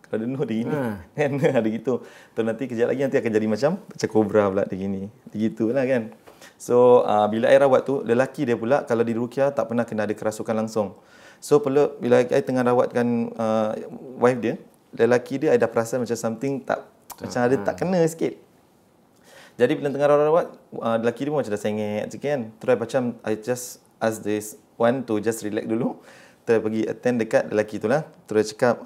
Kalau dia no dia gini. Kan ada gitu. Terus nanti kejap lagi nanti akan jadi macam kobra pula dia gini. Begitulah kan. So bila I rawat tu, lelaki dia pula kalau di ruqyah tak pernah kena ada kerasukan langsung. So bila I tengah rawatkan wife dia, lelaki dia ada perasan macam something macam ada tak kena sikit. Jadi bila tengah rawat, lelaki dia pun macam dah sengit sikit kan. Terus macam I just ask this one to just relax dulu. Terus pergi attend dekat lelaki tu lah. Terus cakap,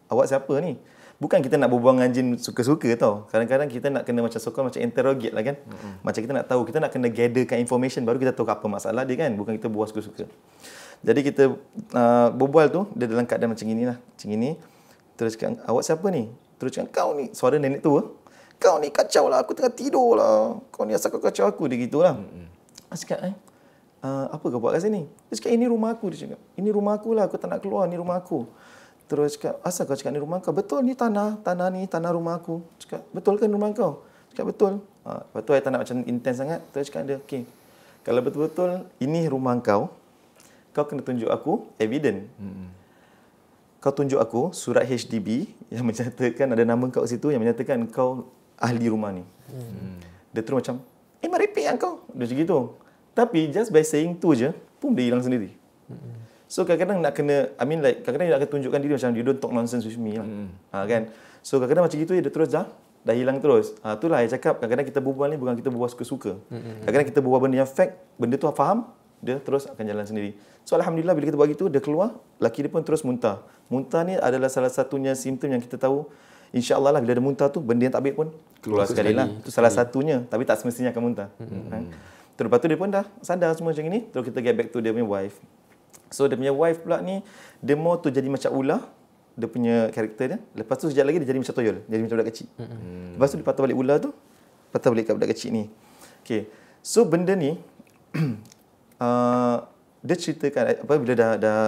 awak siapa ni? Bukan kita nak berbual dengan jin suka-suka tau. Kadang-kadang kita nak kena macam sokong macam interrogate lah kan. Macam kita nak tahu, kita nak kena gatherkan information baru kita tahu apa masalah dia kan. Bukan kita bual suka-suka. Jadi kita berbual tu, dia dalam keadaan macam inilah. Macam ini. Terus cakap, awak siapa ni? Terus cakap, kau ni. Suara nenek tua. Kau ni kacau lah, aku tengah tidur lah. Kau ni asal kau kacau aku. Dia gitu lah. Dia cakap, apa kau buat kat sini? Dia cakap, ini rumah aku. Dia cakap, ini rumah aku lah, aku tak nak keluar, ni rumah aku. Terus cakap, asal kau cakap ni rumah kau? Betul, ni tanah ni, tanah rumah aku. Cakap, betul kan rumah kau? Cakap, betul. Lepas tu, saya tak nak macam intense sangat. Terus cakap dia, okey, kalau betul-betul ini rumah kau kena tunjuk aku evidence. Kau tunjuk aku surat HDB yang menyatakan ada nama kau situ, yang menyatakan kau ahli rumah ni. Dia terus macam, merepek kan kau? Dia macam gitu. Tapi just by saying tu je, pun dia hilang sendiri. So kadang-kadang nak kena, kadang-kadang dia akan tunjukkan diri macam, you don't talk nonsense with me lah. Kan? So kadang-kadang macam gitu dia terus dah hilang terus. Itulah saya cakap, kadang-kadang kita berbual ni bukan kita berbual suka-suka. Kadang-kadang kita berbual benda yang fact, benda tu faham, dia terus akan jalan sendiri. So Alhamdulillah bila kita buat gitu, dia keluar, laki dia pun terus muntah. Muntah ni adalah salah satunya simptom yang kita tahu InsyaAllah lah bila dia muntah tu, benda yang tak baik pun keluar sekali lah. Itu salah satunya, tapi tak semestinya akan muntah. Terus lepas tu dia pun dah sadar semua macam ni. Terus kita get back to dia punya wife. So dia punya wife pula ni, dia more tu jadi macam ular, dia punya karakter dia. Lepas tu sekejap lagi dia jadi macam toyol, jadi macam budak kecil. Lepas tu dia patah balik ular tu, patah balik kat budak kecil ni. Okay. So benda ni dia ceritakan apa bila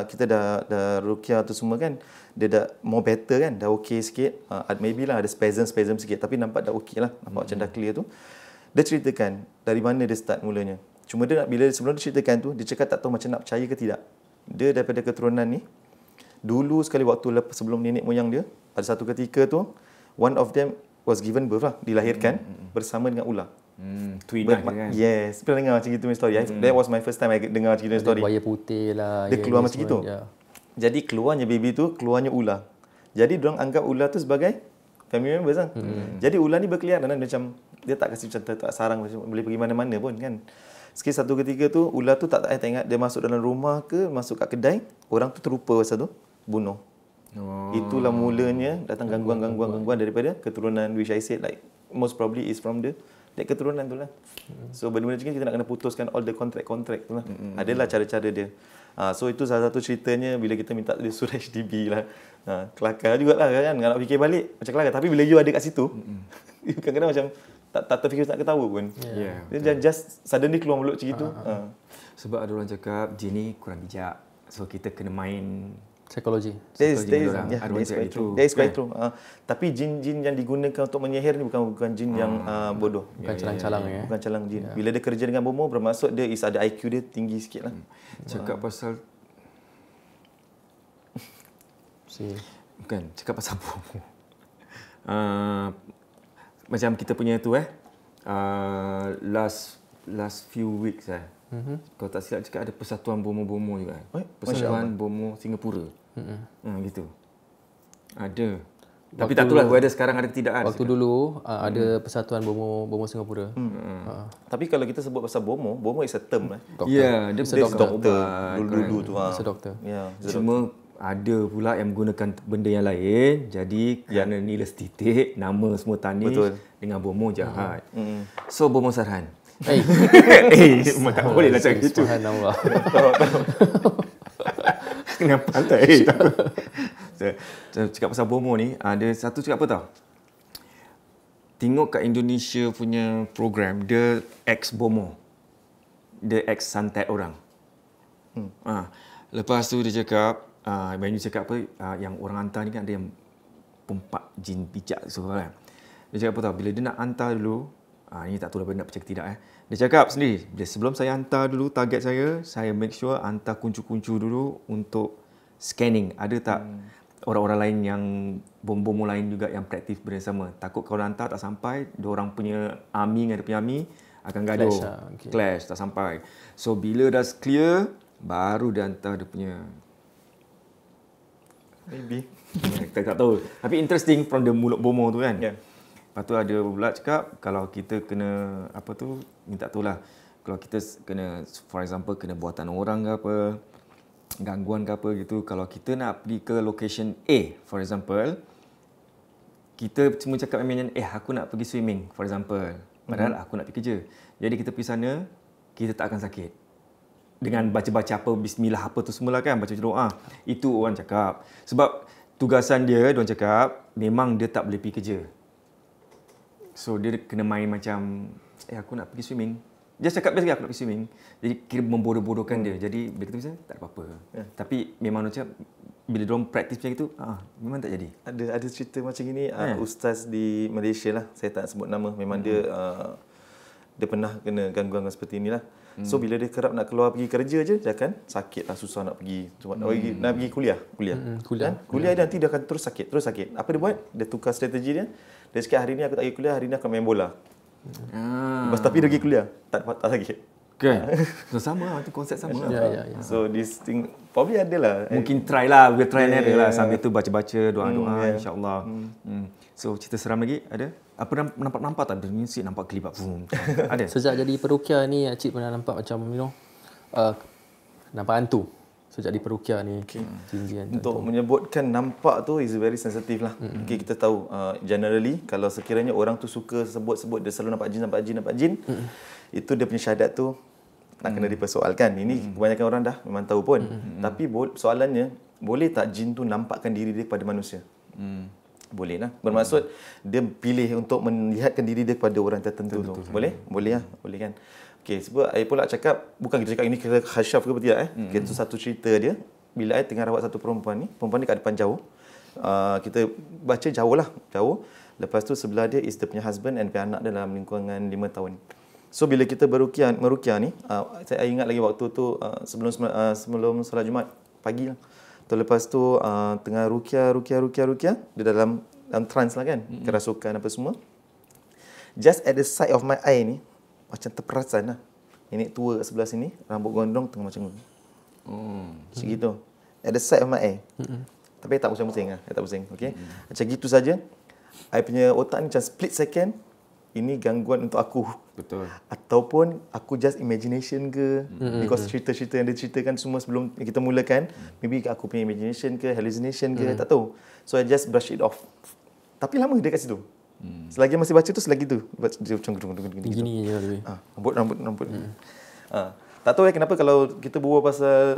kita dah ruqyah tu semua kan, dia dah more better kan, dah okay sikit. Maybe lah ada spasm sikit, tapi nampak dah okay lah, nampak macam dah clear tu. Dia ceritakan dari mana dia start mulanya. Cuma dia bila sebelum dia ceritakan tu, dia cakap tak tahu macam nak percaya ke tidak. Dia daripada keturunan ni, dulu sekali waktu sebelum nenek moyang dia, ada satu ketika tu, one of them was given birth lah, dilahirkan bersama dengan ular. Twin lah kan? Yes, pernah dengar macam gitu punya story. That was my first time I dengar macam gitu story. Buaya putih lah. Dia keluar macam gitu. Jadi keluarnya baby tu, keluarnya ular. Jadi diorang anggap ular tu sebagai family members lah. Jadi ular ni berkeliaran macam, dia tak kasi macam tak sarang, boleh pergi mana-mana pun kan. Sekali satu ketika tu, ular tu tak ingat dia masuk dalam rumah ke, masuk kat kedai, orang tu terlupa pasal tu, bunuh. Itulah mulanya datang gangguan daripada keturunan, which I said like most probably is from that keturunan tu lah. So benda-benda macam ni kita nak kena putuskan all the contract tu lah. Adalah cara-cara dia. So itu salah satu ceritanya bila kita minta dia suruh HDB lah. Kelakar jugalah kan, nak fikir balik macam kelakar. Tapi bila you ada kat situ, you kadang-kadang macam tak terfikir nak ketawa pun. Dia just suddenly keluar mulut macam itu. Sebab ada orang cakap jin ni kurang bijak. So kita kena main psikologi. That is quite true. Tapi jin-jin yang digunakan untuk menyihir ni bukan jin yang bodoh. Bukan calang-calang ya. Bukan calang jin. Bila dia kerja dengan bomoh, bermaksud dia ada IQ dia tinggi sikit lah. Cakap pasal bukan, cakap pasal bomoh. Macam kita punya tu last few weeks kalau tak silap cakap ada persatuan bomoh-bomoh juga. Persatuan bomoh Singapura. Gitu. Ada. Tapi tak tahulah whether sekarang ada ke tidak. Waktu dulu ada persatuan bomoh Singapura. Tapi kalau kita sebut pasal bomoh is a term Ya, dia doktor. Dulu tu. Doktor. Ya. Cuma ada pula yang menggunakan benda yang lain. Jadi kerana nilai titik, nama semua tanis dengan bomoh jahat. So bomoh Sarhan. Tak boleh lah cakap gitu. Subhanallah. Kenapa pantai? Cakap pasal bomoh ni, ada satu cakap apa tau? Tengok kat Indonesia punya program, dia ex-bomoh. Dia ex-santet orang. Lepas tu dia cakap, Banyu cakap apa, yang orang hantar ni kan ada yang pempak jin bijak kan. Dia cakap apa tau, bila dia nak hantar dulu, ini tak tahu lah nak percaya ke tidak. Dia cakap sendiri, sebelum saya hantar dulu target saya make sure hantar kuncu-kuncu dulu untuk scanning. Ada tak orang-orang lain yang bom-bom lain juga yang praktis benda sama. Takut kalau hantar tak sampai, diorang punya army dengan dia punya army akan gaduh. Clash, tak sampai. So bila dah clear, baru dia hantar dia punya. Maybe. tak tahu. Tapi interesting from the mulut bomoh tu kan. Lepas tu ada pula cakap kalau kita kena minta tu lah. Kalau kita kena, for example, kena buatan orang ke apa, gangguan ke apa gitu. Kalau kita nak pergi ke location A, for example, kita cuma cakap dengan aku nak pergi swimming, for example. Padahal aku nak pergi kerja. Jadi kita pergi sana, kita tak akan sakit. Dengan baca-baca apa, bismillah apa tu semua lah kan, baca doa. Itu orang cakap. Sebab tugasan dia, diorang cakap, memang dia tak boleh pergi kerja. So dia kena main macam aku nak pergi swimming. Dia cakap best aku nak pergi swimming. Jadi kira membodoh-bodohkan dia. Jadi bila kita bisa tak ada apa-apa. Tapi memang macam bila diorang praktis macam itu, memang tak jadi. Ada cerita macam ini ustaz di Malaysia lah. Saya tak sebut nama. Memang dia pernah kena gangguan seperti inilah. So bila dia kerap nak keluar pergi kerja je, dia akan sakit lah, susah nak pergi. Nak pergi kuliah. Kuliah nanti dia akan terus sakit. Apa dia buat? Dia tukar strategi dia. Dia cakap hari ni aku tak pergi kuliah, hari ni aku main bola. Tapi dia pergi kuliah, tak sakit. Okay. So sama, itu konsep sama. So this thing probably ada lah. Mungkin try lah, we'll try and error lah. Sambil tu baca-baca, doa-doa, insyaAllah. So cerita seram lagi ada? Apa nampak tak? Mesti nampak kelibat. Ada? Sejak jadi perukia ni, Cik pernah nampak macam nampak hantu. sejak di perukia ni. Tinggi kan. Untuk menyebutkan nampak tu is very sensitive lah. Okay, kita tahu generally kalau sekiranya orang tu suka sebut-sebut dia selalu nampak jin, itu dia punya syahadat tu nak kena dipersoalkan. Ini kebanyakan orang dah memang tahu pun. Tapi soalannya, boleh tak jin tu nampakkan diri dia kepada manusia? Boleh lah. Bermaksud dia pilih untuk melihatkan diri dia kepada orang tertentu tu. Boleh? Boleh lah. Boleh kan? Okay, sebab saya pula cakap, bukan kita cakap ini kita khasyaf ke tidak Itu satu cerita dia. Bila saya tengah rawat satu perempuan ni kat depan jauh. Kita baca jauh. Lepas tu sebelah dia is dia punya husband and anak dia dalam lingkungan 5 tahun. So bila kita meruqyah ni, saya ingat lagi waktu tu sebelum solat Jumaat pagi lah. Lepas tu tengah ruqyah dia dalam trance lah kan, kerasukan apa semua. Just at the side of my eye ni, macam terperasan lah. Nenek tua kat sebelah sini, rambut gondrong tengah macam ni. Macam gitu. At the side of my eye. Tapi tak pusing-pusing lah. Tak pusing. Okay? Macam gitu saja. I punya otak ni macam split second. Ini gangguan untuk aku. Betul. Ataupun aku just imagination ke. Because cerita-cerita yang dia ceritakan semua sebelum kita mulakan. Maybe aku punya imagination ke, hallucination ke. Tak tahu. So I just brush it off. Tapi lama dia kat situ. Selagi masih baca tu, selagi tu dia macam gini je lebih. Rambut. Tak tahu kenapa kalau kita berbual pasal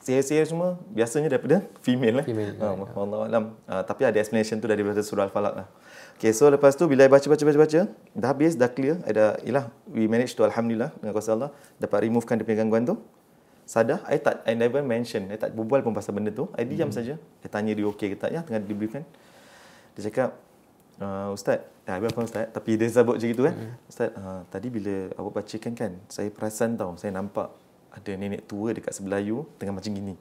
sihir-sihir semua biasanya daripada female lah. Wallahualam. Tapi ada explanation tu daripada surah Al-Falaq lah. Okay, so lepas tu bila baca dah habis, dah clear, we managed to alhamdulillah dengan kuasa Allah dapat removekan dia punya gangguan tu. Sadar, I never mention, I tak berbual pun pasal benda tu. I diam saja. I tanya dia okey ke tak ya, tengah debriefkan. Dia cakap, Ustaz, apa Ustaz? Tapi dia sebut macam gitu kan. Ustaz, tadi bila awak bacakan kan, saya perasan tau, saya nampak ada nenek tua dekat sebelah you tengah macam gini.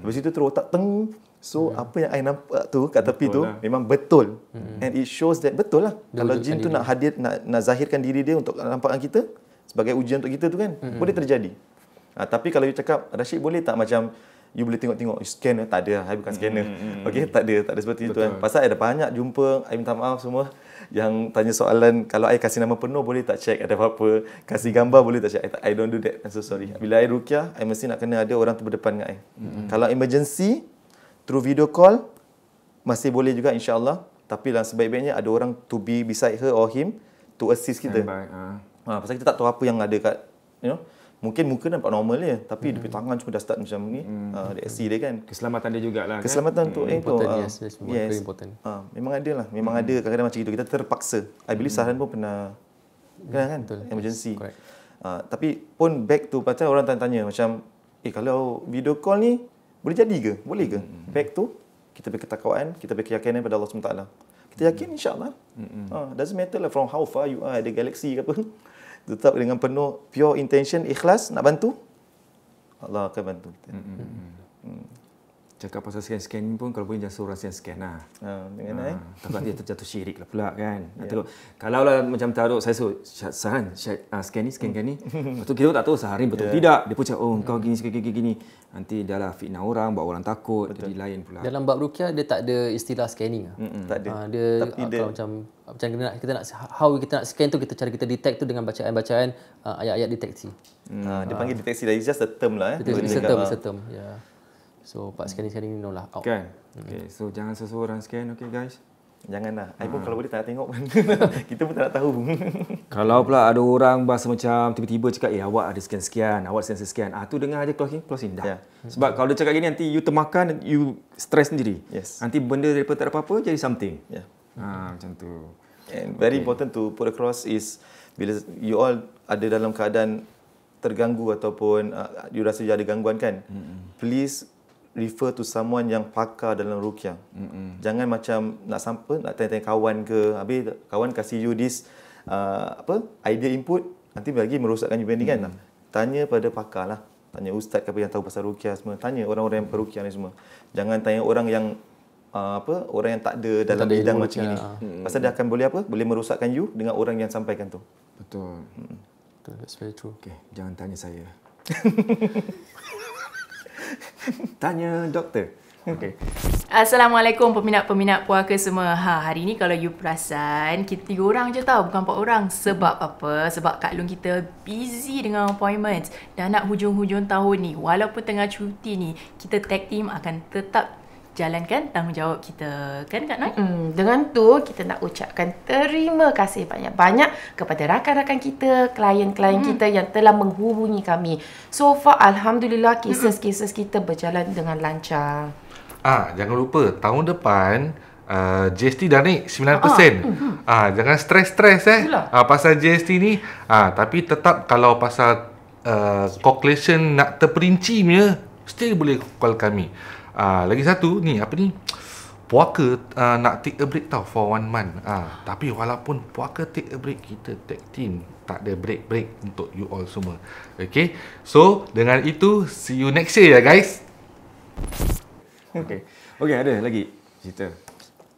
Lepas itu terus otak teng. So apa yang I nampak tu kat tepi tu memang betul. And it shows that betul lah. Kalau jin tu nak hadir, nak zahirkan diri dia untuk nampakkan kita sebagai ujian untuk kita tu kan, boleh terjadi. Tapi kalau you cakap, Rashid boleh tak macam you boleh tengok-tengok, scan tak ada, I bukan scanner. Okey, tak ada seperti itu kan. Pasal ada banyak jumpa, I minta maaf semua yang tanya soalan, kalau I kasih nama penuh boleh tak check ada apa-apa, kasih gambar boleh tak check. I don't do that. I'm so sorry. Bila I ruqyah, I mesti nak kena ada orang tu berdepan dengan I. Kalau emergency through video call masih boleh juga insya-Allah, tapi lah sebaik-baiknya ada orang to be beside her or him to assist kita. Pasal kita tak tahu apa yang ada kat mungkin muka nampak normal je, tapi dia punya tangan cuma dah start macam ni, dia aksi dia kan. Keselamatan dia jugalah kan. Keselamatan untuk itu. Yes, important. Memang ada lah. Memang ada kadang-kadang macam itu. Kita terpaksa. I believe Sahran pun pernah kan? Emergency. Yes, tapi pun back to pasal orang tanya macam, kalau video call ni boleh jadi ke? Boleh ke? Back to kita berketakwaan, kita berkeyakinan pada Allah SWT. Kita yakin insya-Allah. Doesn't matter lah from how far you are, ada galaxy ke apa. Tetap dengan penuh pure intention, ikhlas nak bantu, Allah akan bantu kita. Cakap pasal scan ni pun kalau boleh jangan suruh orang scan lah. Takut dia terjatuh syirik lah pula kan. Kalau lah macam taruh saya suruh Sahan scan ni. Lepas tu kita tak tahu sehari betul tidak. Dia pun cakap kau gini. Nanti dah lah fitnah orang, buat orang takut, jadi lain pula. Dalam bab ruqyah dia tak ada istilah scanning. Tak ada. Dia macam kita nak how kita nak scan tu, cara kita detect tu dengan bacaan-bacaan ayat-ayat deteksi. Dia panggil deteksi dah, it's just a term lah. It's a term. Yeah. So part scanning no lah out. Kan? Okay, so jangan seseorang scan, okay guys? Janganlah. I pun kalau boleh tak nak tengok pun. Kita pun tak nak tahu. Kalau pula ada orang bahasa macam tiba-tiba cakap, awak ada sekian-sekian, awak sekian. Tu dengar aja closing dah. Sebab kalau dia cakap gini nanti you termakan, you stress sendiri. Nanti benda daripada tak ada apa-apa jadi something. Macam tu. And very important to put across is bila you all ada dalam keadaan terganggu ataupun you rasa ada gangguan kan, please refer to someone yang pakar dalam ruqyah. Jangan macam nak tanya-tanya kawan ke, habis kawan kasih you this idea input, nanti lagi merosakkan you ni kan. Tanya pada pakar lah. Tanya ustaz ke apa yang tahu pasal ruqyah semua. Tanya orang-orang yang peruqyah ni semua. Jangan tanya orang yang orang yang tak ada dalam bidang macam ini. Pasal dia akan boleh merosakkan you dengan orang yang sampaikan tu. Betul. That's very true. Okay, jangan tanya saya. Tanya doktor. Okay. Assalamualaikum peminat-peminat puaka semua. Hari ni kalau you perasan, kita 3 orang je tau, bukan 4 orang. Sebab apa? Sebab Kak Long kita busy dengan appointments. Dan nak hujung-hujung tahun ni, walaupun tengah cuti ni, kita tag team akan tetap jalankan tanggungjawab kita. Kan Kak Noi? Dengan tu, kita nak ucapkan terima kasih banyak-banyak kepada rakan-rakan kita, klien-klien kita yang telah menghubungi kami. So far, Alhamdulillah, kes-kes kita berjalan dengan lancar. Jangan lupa tahun depan GST dah naik 9%. Jangan stres-stres pasal GST ni. Tapi tetap kalau pasal calculation nak terperinci punya, still boleh call kami. Lagi satu ni, apa ni, puaka nak take a break tau for 1 month. Tapi walaupun puaka take a break, kita tag team tak ada break untuk you all semua. Okay, so dengan itu, see you next year ya guys. Okay, ada lagi cerita?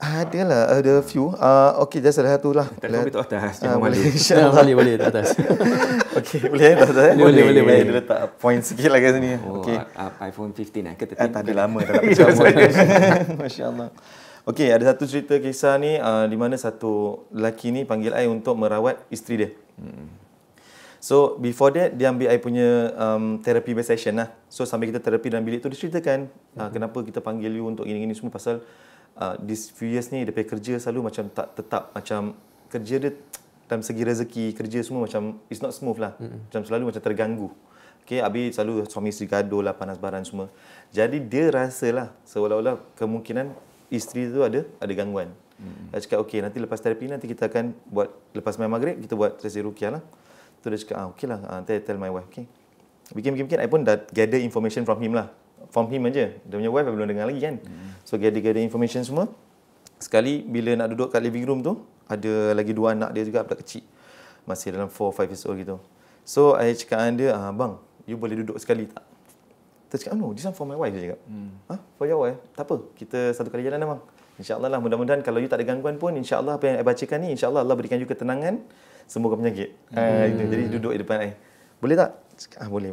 Ada few. Okay, just ada satu lah. Telefon tu atas, jangan malu. Boleh tak atas. Okay, boleh tak atas? Boleh. Dia letak point sikit lah kat sini. Okay. iPhone 15 ke 13? Tak ada lama dah nak pencabut. Masya Allah. Okay, ada satu cerita kisah ni di mana satu lelaki ni panggil I untuk merawat isteri dia. So, before that, dia ambil I punya therapy based session lah. So, sambil kita terapi dalam bilik tu, dia ceritakan kenapa kita panggil you untuk gini-gini semua pasal this few years ni, dia punya kerja selalu macam tak tetap. Macam kerja dia dalam segi rezeki, kerja semua macam it's not smooth lah. Macam selalu macam terganggu. Okay, habis selalu suami isteri gaduh lah, panas baran semua. Jadi, dia rasalah seolah-olah kemungkinan isteri tu ada gangguan. Dia cakap, okay, nanti lepas terapi nanti kita akan buat, lepas main maghrib, kita buat sesi ruqyah lah. Tu dia cakap, okay lah, nanti I tell my wife. Okay. Bikin-bikin, I pun dah gather information from him lah. From him aja. Dia punya wife belum dengar lagi kan. So, gather information semua. Sekali, bila nak duduk kat living room tu, ada lagi 2 anak dia juga, budak kecil. Masih dalam 4-5 years old gitu. So, I cakap dengan dia, bang, you boleh duduk sekali tak? Dia cakap, no, this one for my wife. Dia cakap, for your wife? Tak apa, kita satu kali jalan bang. InsyaAllah lah, mudah-mudahan kalau you tak ada gangguan pun, insyaAllah apa yang I bacakan ni, insyaAllah Allah berikan you ketenangan, sembuhkan penyakit. Itu. Jadi duduk di depan I. Boleh tak? Cakap, boleh.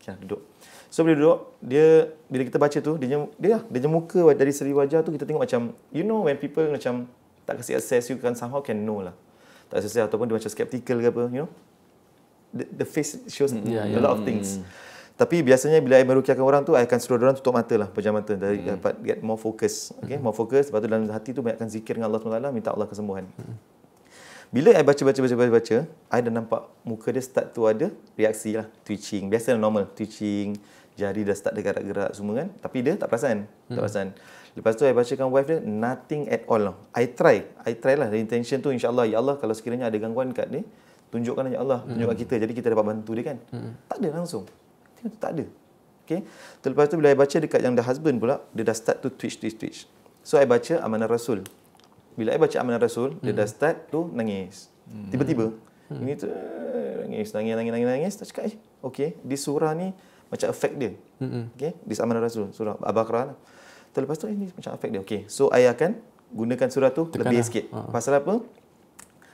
Okay, duduk. So bila duduk, dia bila kita baca tu, dia muka dari seri wajah tu kita tengok macam, you know when people macam tak kasi access, you kan somehow can know lah. Tak access ataupun dia macam skeptical ke apa, you know. The face shows a lot of things. Tapi biasanya bila I meruqyahkan orang tu, I akan suruh orang tutup mata lah, pejam mata dari dapat get more focus. Okay, more focus. Lepas tu dalam hati tu banyakkan zikir dengan Allah SWT, minta Allah kesembuhan. Bila I baca, I dah nampak muka dia start tu ada reaksi lah, twitching. Biasa normal, twitching, jari dah start gerak-gerak semua kan. Tapi dia tak perasan. Lepas tu I bacakan wife dia, nothing at all lah. I try lah. The intention tu insyaAllah, ya Allah kalau sekiranya ada gangguan kat ni, tunjukkan ya Allah, tunjukkan kita. Jadi kita dapat bantu dia kan. Tak ada langsung. Tengok tu tak ada. Okay. Lepas tu bila I baca dekat yang the husband pula, dia dah start to twitch. So I baca Amanah Rasul. Bila I baca Amanah Rasul, dia dah start tu nangis. Tiba-tiba. Ini tu nangis. Tak cakap, okay, di surah ni macam efek dia. Okay, di Amanah Rasul, surah Al-Baqarah. Lepas tu ini macam efek dia. Okay, so I akan gunakan surah tu lebih sikit. Pasal apa?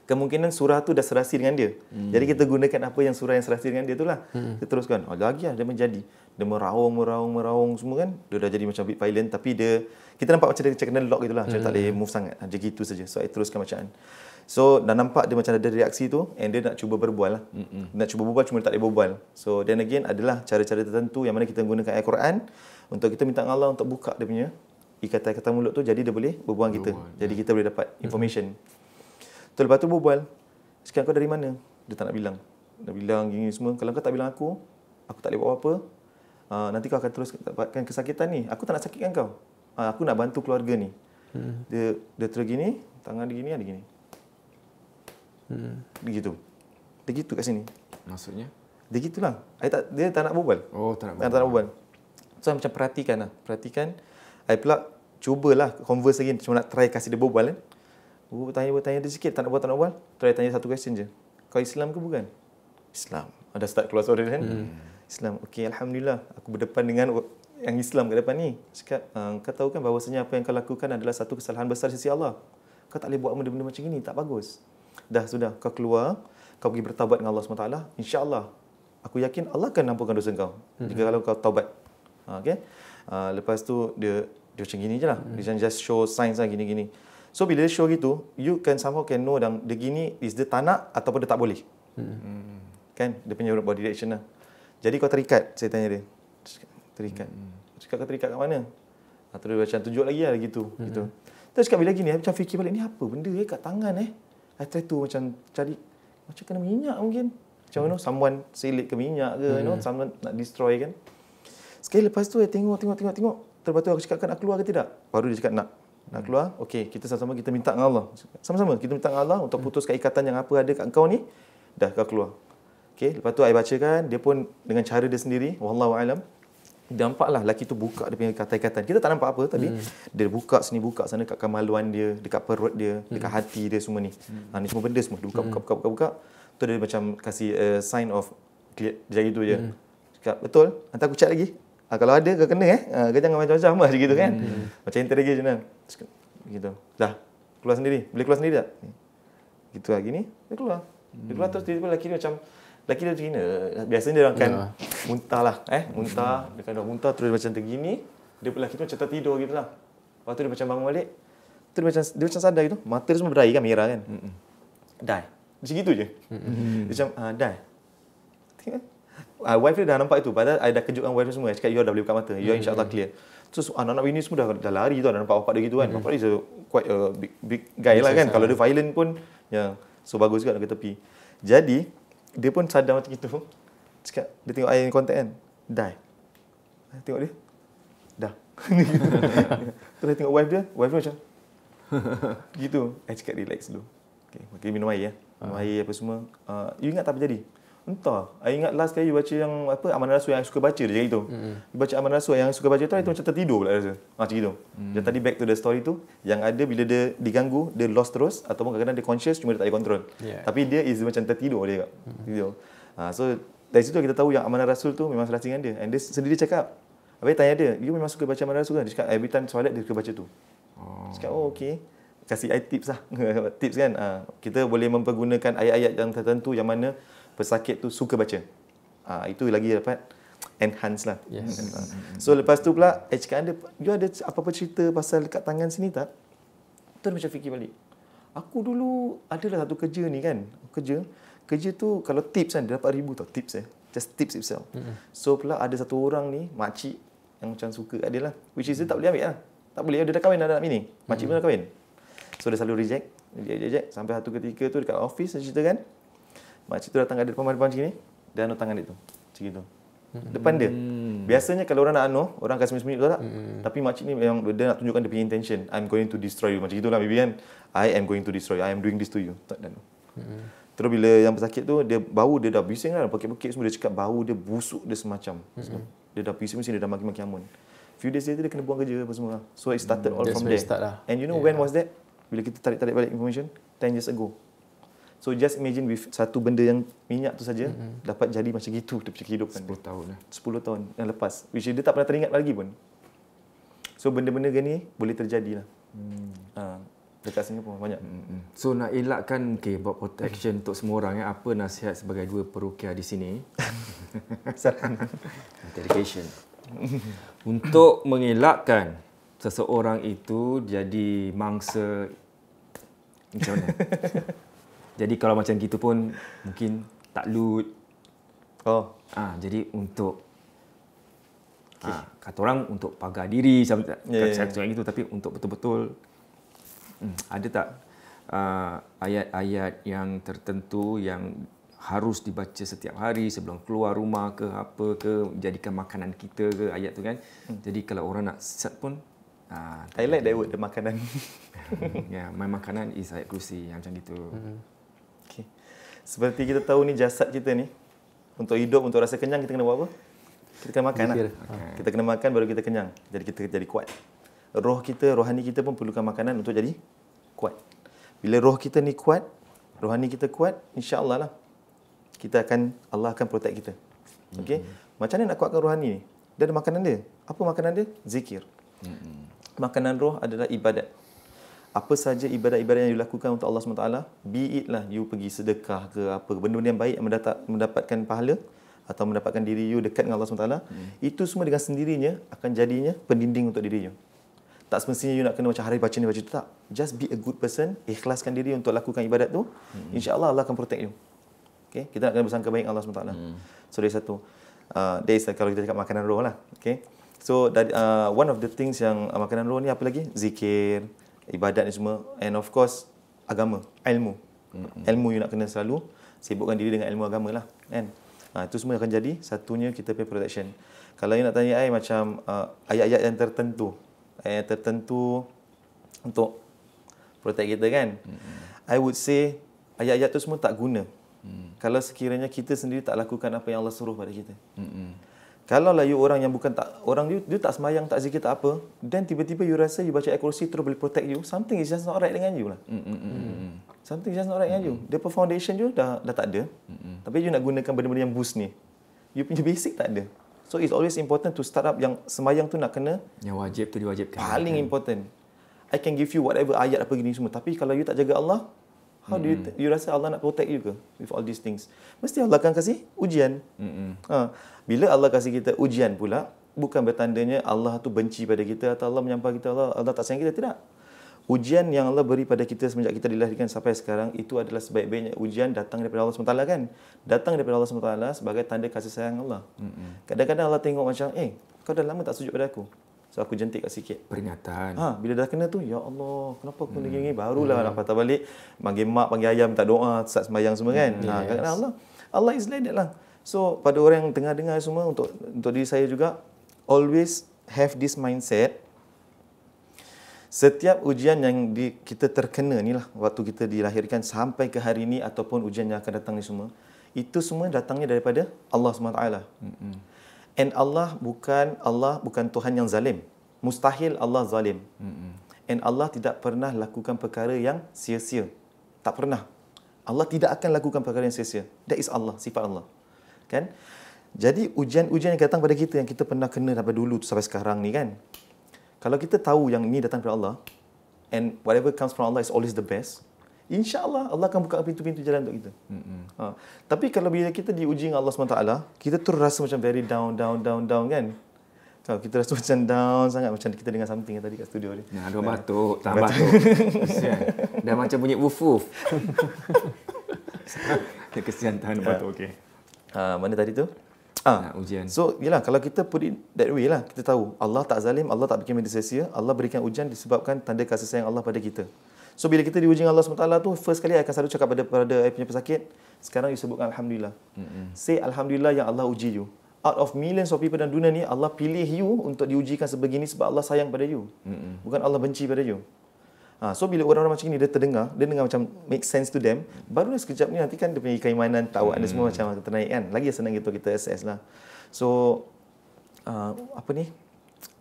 Kemungkinan surah tu dah serasi dengan dia. Jadi kita gunakan apa yang surah yang serasi dengan dia tu lah. Kita teruskan. Lagi lah dia menjadi. Dia meraung semua kan. Dia dah jadi macam bit violent. Tapi kita nampak macam dia kena lock gitu lah. Macam tak boleh move sangat. Dia gitu saja. So I teruskan bacaan. So dah nampak dia macam ada reaksi tu. And dia nak cuba berbual lah. Nak cuba berbual cuma dia tak boleh berbual. So then again adalah cara-cara tertentu yang mana kita gunakan Al-Quran. Untuk kita minta Allah untuk buka dia punya ikatan mulut tu. Jadi dia boleh berbual kita. Jadi kita boleh dapat information. Lepas tu berbual. Sekarang kau dari mana? Dia tak nak bilang. Dia bilang gini semua. Kalau kau tak bilang aku tak boleh buat apa-apa. Nanti kau akan terus dapatkan kesakitan ni. Aku tak nak sakitkan kau. Aku nak bantu keluarga ni. Dia terus gini. Tangan dia gini, ada gini. Dia gitu. Dia gitu kat sini. Maksudnya? Dia gitulah. Dia tak nak berbual. Tak nak berbual. So, macam perhatikan lah. Perhatikan. I pula cubalah converse lagi. Cuma nak try kasih dia berbual kan. Bertanya dia sikit, tak nak buat. Try tanya satu question je. Kau Islam ke bukan? Islam. Ada start keluar suara kan? Islam. Okey, alhamdulillah. Aku berdepan dengan yang Islam kat depan ni. Cakap, kau tahu kan bahawasanya apa yang kau lakukan adalah satu kesalahan besar sisi Allah. Kau tak boleh buat benda-benda macam ini, tak bagus. Sudah, kau keluar, kau pergi bertaubat dengan Allah SWT. InsyaAllah, aku yakin Allah akan ampunkan dosa kau. Jika kalau kau taubat. Okey. Lepas tu dia dia macam gini je lah. Dia just show signs lah gini-gini. So bila dia show gitu, you can somehow can know yang dia gini is dia tak nak ataupun dia tak boleh. Kan? Dia punya body reaction lah. Jadi kau terikat, saya tanya dia. Terikat. Cakap kau terikat kat mana? Terus dia macam tunjuk lagi lah gitu. Gitu. Terus cakap bila gini, macam fikir balik, ni apa benda kat tangan I try to macam cari, macam kena minyak mungkin. Macam you know, someone selit ke minyak ke, you know, someone nak destroy kan. Sekali lepas tu, tengok. Lepas tu aku cakap, nak keluar ke tidak? Baru dia cakap nak keluar. Okey, kita sama-sama kita minta dengan Allah. Sama-sama kita minta dengan Allah untuk putuskan ikatan yang apa ada kat kau ni. Dah kau keluar. Okey, lepas tu I bacakan, dia pun dengan cara dia sendiri, wallahu alam. Nampaklah lelaki tu buka dia punya ikatan-ikatan. Kita tak nampak apa, tapi dia buka sini, buka sana, kat kemaluan dia, dekat perut dia, dekat hati dia semua ni. Ni semua benda semua dia buka. Tu dia macam kasih sign of clear, jari tu je. Cakap, betul? Nanti aku check lagi. Kalau ada kau kena kau jangan macam-macam lah macam gitu kan. Macam interrogation kan. Gitu. Dah. Keluar sendiri. Boleh keluar sendiri tak? Gitu lah gini. Dia keluar. Dia keluar terus tiba-tiba lelaki dia macam dia Cina. Biasanya dia orang kan muntah lah. Muntah. Dia kan dah muntah terus macam tergini. Dia lelaki tu macam tertidur gitu lah. Lepas tu dia macam bangun balik. Tu dia macam sadar gitu. Mata dia semua berair kan, merah kan. Die. Macam gitu je. Dia macam die. Tengok. Wife dia dah nampak itu. Padahal I dah kejutkan wife dia semua. Cakap, you dah boleh buka mata. You insyaAllah clear. Terus anak-anak bini semua dah lari tu. Dah nampak bapak dia gitu kan. Bapak dia quite a big guy lah kan. Kalau dia violent pun, so bagus juga nak ke tepi. Jadi, dia pun sadar macam itu. Cakap, dia tengok eye contact kan. Die. Tengok dia. Dah. Terus dia tengok wife dia macam gitu. I cakap relax dulu. Okay, minum air Minum air apa semua. You ingat tak apa jadi? Entah. I ingat last kali you baca yang apa Amanah Rasul yang I suka baca dia gitu. You baca Amanah Rasul yang suka baca tu, itu macam tertidur pula rasa. Macam gitu. Dan tadi back to the story tu, yang ada bila dia diganggu, dia lost terus ataupun kadang-kadang dia conscious cuma dia tak boleh control. Tapi dia is macam tertidur dia. Gitu. So dari situ kita tahu yang Amanah Rasul tu memang serasi dengan dia. And dia sendiri cakap, Habis tanya dia, you memang suka baca Amanah Rasul kan? Dia cakap every time solat dia suka baca tu. Dia cakap, oh okey. Kasih I tips lah. Tips kan. Kita boleh mempergunakan ayat-ayat yang tertentu yang mana pesakit tu suka baca. Itu lagi dapat enhance lah. Yes. So lepas tu pula, cakap, you ada apa-apa cerita pasal dekat tangan sini tak? Tu macam fikir balik. Aku dulu adalah satu kerja ni kan. Kerja tu kalau tips kan, dia dapat 1,000 tau tips Just tips itself. So pula ada satu orang ni, makcik yang macam suka kat dia lah. Which is dia tak boleh ambil lah. Tak boleh, dia dah kahwin dah anak bini. Makcik pun dah kahwin. So dia selalu reject. Sampai satu ketika tu dekat office dia cerita kan. Makcik tu datang ada depan macam ni. Dia anu tangan dia tu. Macam gitu. Depan dia. Biasanya kalau orang nak orang akan sembunyi-sembunyi betul tak? Tapi makcik ni memang dia nak tunjukkan dia punya intention. I'm going to destroy you. Macam itulah maybe kan. I am going to destroy you. I am doing this to you. Tak dan. Terus bila yang pesakit tu, dia bau dia dah bising lah. Pekik-pekik semua. Dia cakap bau dia busuk dia semacam. Dia dah bising-bising, dia dah maki-maki amun. Few days later dia kena buang kerja apa semua. So it started all from there. And you know when was that? Bila kita tarik balik information 10 years ago. So just imagine with satu benda yang minyak tu saja dapat jadi macam gitu dia punya kehidupan 10 tahun 10 tahun yang lepas. Which dia tak pernah teringat lagi pun. So benda-benda gini boleh terjadi lah. Dekat Singapura banyak. So nak elakkan buat protection untuk semua orang apa nasihat sebagai dua perukia di sini? Interrogation. Untuk mengelakkan seseorang itu jadi mangsa macam mana? Jadi kalau macam gitu pun mungkin taklud. Jadi untuk kata orang untuk pagar diri macam itu, tapi untuk betul-betul ada tak ayat-ayat yang tertentu yang harus dibaca setiap hari sebelum keluar rumah ke apa ke, jadikan makanan kita ke ayat tu kan. Jadi kalau orang nak set pun I like that word, the makanan. My makanan is ayat kursi macam gitu. Okay. Seperti kita tahu ni jasad kita ni untuk hidup, untuk rasa kenyang kita kena buat apa? Kita kena makan lah. Kita kena makan baru kita kenyang. Jadi kita jadi kuat. Roh kita, rohani kita pun perlukan makanan untuk jadi kuat. Bila roh kita ni kuat, rohani kita kuat, insya-Allah lah Allah akan protect kita. Okey. Macam mana nak kuatkan rohani ni? Dia ada makanan dia. Apa makanan dia? Zikir. Makanan roh adalah ibadat. Apa saja ibadat-ibadat yang dilakukan untuk Allah SWT, be it lah you pergi sedekah ke apa, benda-benda yang baik yang mendapatkan pahala atau mendapatkan diri you dekat dengan Allah SWT, itu semua dengan sendirinya akan jadinya pendinding untuk diri you. Tak semestinya you nak kena macam hari baca ni baca tu, tak. Just be a good person, ikhlaskan diri untuk lakukan ibadat tu. InsyaAllah Allah akan protect you. Okay? Kita nak kena bersangka baik Allah SWT. So dari satu, dari kalau kita cakap makanan roh lah. Okay? So dari, one of the things yang makanan roh ni apa lagi? Zikir, ibadat ni semua, and of course agama, ilmu. Ilmu you nak kena selalu sibukkan diri dengan ilmu agama lah, kan? Itu semua akan jadi satunya kita pay protection. Kalau you nak tanya macam ayat-ayat yang tertentu, untuk protect kita kan, I would say ayat-ayat tu semua tak guna kalau sekiranya kita sendiri tak lakukan apa yang Allah suruh pada kita. Kalau lah you orang yang bukan tak, orang you tak semayang, tak zikir, tak apa, then tiba-tiba you rasa you baca ayat kursi terus boleh protect you, something is just not right dengan you lah. Something is just not right dengan you. Dia foundation you dah tak ada. Tapi you nak gunakan benda-benda yang boost ni, you punya basic tak ada. So it's always important to start up yang semayang tu nak kena yang wajib tu diwajibkan. Paling important. I can give you whatever ayat apa gini semua, tapi kalau you tak jaga Allah, how do you rasa Allah nak protect you ke with all these things? Mesti Allah akan kasih ujian. Bila Allah kasih kita ujian pula, bukan bertandanya Allah tu benci pada kita atau Allah menyampah kita, Allah tak sayang kita, tidak. Ujian yang Allah beri pada kita semenjak kita dilahirkan sampai sekarang, itu adalah sebaik-baiknya ujian datang daripada Allah SWT kan. Datang daripada Allah SWT sebagai tanda kasih sayang Allah. Kadang-kadang Allah tengok macam, kau dah lama tak sujud pada aku, so aku jentik kat sikit. Peringatan. Bila dah kena tu, ya Allah, kenapa aku ni barulah nak patah balik, panggil mak, panggil ayah, minta doa, start sembahyang semua kan. Kadang-kadang Allah is like that lah. So pada orang yang tengah-dengar semua, untuk diri saya juga, always have this mindset. Setiap ujian yang kita terkena ni lah, waktu kita dilahirkan sampai ke hari ni, ataupun ujian yang akan datang ni semua, itu semua datangnya daripada Allah SWT. And Allah bukan Tuhan yang zalim. Mustahil Allah zalim. And Allah tidak pernah lakukan perkara yang sia-sia. Tak pernah. Allah tidak akan lakukan perkara yang sia-sia. That is Allah, sifat Allah. Kan? Jadi ujian-ujian yang datang pada kita, yang kita pernah kena daripada dulu sampai sekarang ni kan, kalau kita tahu yang ini datang daripada Allah, and whatever comes from Allah is always the best, InsyaAllah Allah akan buka pintu-pintu jalan untuk kita. Tapi kalau bila kita diuji dengan Allah SWT, kita terus rasa macam very down kan. Kalau kita rasa macam down sangat, macam kita dengar something tadi kat studio ni. Ada batuk, tak batuk. Dah macam bunyi wuf-wuf. Kesian tahan batuk, okey. Mana tadi tu? Ujian. So, yelah, kalau kita put it that way lah, kita tahu Allah tak zalim, Allah tak bikin benda sia-sia, Allah berikan ujian disebabkan tanda kasih sayang Allah pada kita. So, bila kita diuji dengan Allah SWT tu, first kali I akan selalu cakap pada punya pesakit, sekarang you sebutkan Alhamdulillah. Say Alhamdulillah yang Allah uji you. Out of millions of people dalam dunia ni, Allah pilih you untuk diujikan sebegini sebab Allah sayang pada you. Bukan Allah benci pada you. So bila orang-orang macam ni dia dengar macam make sense to them, barulah sekejap ni nanti kan dia punya keimanan, takwak dia semua macam ternaik kan. Lagi senang gitu kita assess lah. So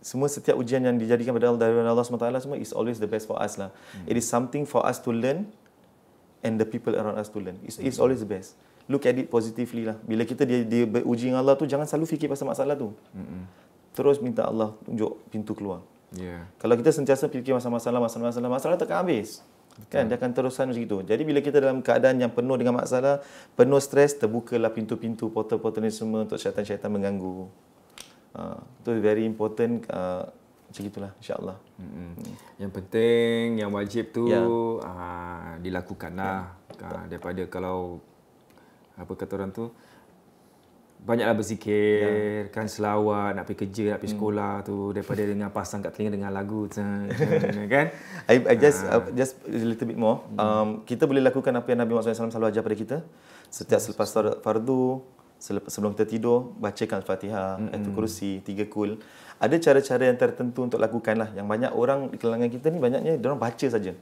semua setiap ujian yang dijadikan pada Allah SWT semua is always the best for us lah. It is something for us to learn and the people around us to learn. It's always the best. Look at it positively lah. Bila kita dia beruji dengan Allah tu, jangan selalu fikir pasal masalah tu. Terus minta Allah tunjuk pintu keluar. Kalau kita sentiasa fikir masalah takkan habis. Kan dia akan teruskan macam itu. Jadi bila kita dalam keadaan yang penuh dengan masalah, penuh stres, terbukalah pintu-pintu, portal-portal ni semua untuk syaitan-syaitan mengganggu. Itu very important, macam itulah insya-Allah. Yang penting, yang wajib tu dilakukanlah. Daripada kalau apa kata orang tu, banyaklah berzikir, kan selawat, nak pergi kerja, nak pergi sekolah tu, daripada dengan pasang kat telinga dengan lagu kan. I just a little bit more. Kita boleh lakukan apa yang Nabi Muhammad SAW selalu ajar pada kita. Setiap selepas fardu, sebelum kita tidur, bacakan Al-Fatihah, Ayatul Kursi, 3 kul. Ada cara-cara yang tertentu untuk lakukanlah. Yang banyak orang di kalangan kita ni banyaknya diorang baca saja.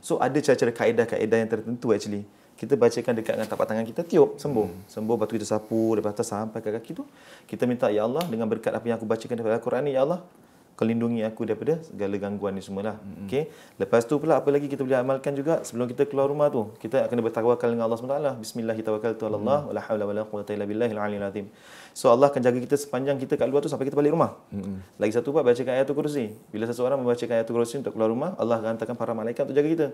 So ada cara-cara kaedah-kaedah yang tertentu actually. Kita bacakan dekat dengan tapak tangan kita, tiup, sembuh. Sembuh, lepas tu kita sapu, lepas tu sampai ke kaki tu. Kita minta, Ya Allah, dengan berkat apa yang aku bacakan daripada Al-Quran ni, Ya Allah, Kau lindungi aku daripada segala gangguan ni semualah. Okey. Lepas tu pula apa lagi kita boleh amalkan juga sebelum kita keluar rumah tu. Kita akan bertawakal dengan Allah SWT. Bismillahirrahmanirrahim. Wala haula wala quwwata illa billahil aliyyil azim. So Allah akan jaga kita sepanjang kita kat luar tu sampai kita balik rumah. Lagi satu buat bacakan ayatul kursi. Bila seseorang membacakan ayatul kursi untuk keluar rumah, Allah akan hantarkan para malaikat untuk jaga kita.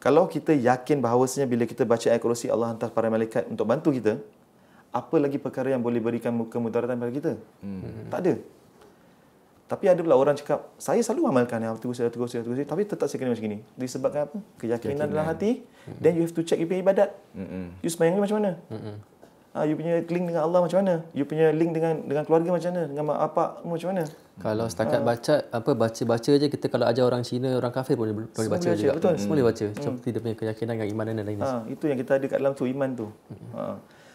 Kalau kita yakin bahawasanya bila kita baca ayatul kursi Allah hantar para malaikat untuk bantu kita, apa lagi perkara yang boleh berikan kemudaratan pada kita? Tak ada. Tapi ada pula orang cakap, saya selalu amalkan yang terus, tapi tetap saya kena macam ni. Disebabkan apa? Keyakinan dalam hati. Then you have to check you punya ibadat. You sembahyang ni macam mana? You punya link dengan Allah macam mana? You punya link dengan keluarga macam mana? Dengan mak bapak macam mana? Kalau setakat baca je, kita kalau ajar orang Cina, orang kafir boleh baca juga. Betul. Semua boleh baca. Seperti dia punya keyakinan dengan iman dan lain-lain. Itu yang kita ada kat dalam tu, iman tu.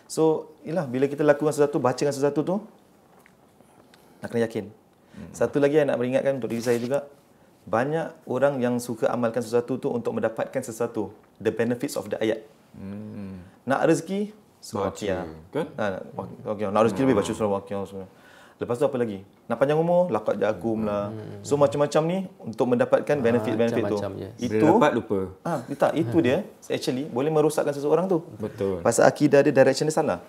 So, bila kita lakukan sesuatu, bacakan sesuatu tu, nak kena yakin. Satu lagi yang nak peringatkan untuk diri saya juga, banyak orang yang suka amalkan sesuatu tu untuk mendapatkan sesuatu. The benefits of the ayat. Nak rezeki, surah Waqiah. Kan? Nak rezeki lebih baca surah Waqiah semua. Lepas tu apa lagi? Nak panjang umur, laqad ja'akum lah. So macam-macam ni untuk mendapatkan benefit-benefit tu. Yes. Itu bila dapat lupa. itu dia actually boleh merosakkan seseorang tu. Betul. Pasal akidah dia, direction dia salah.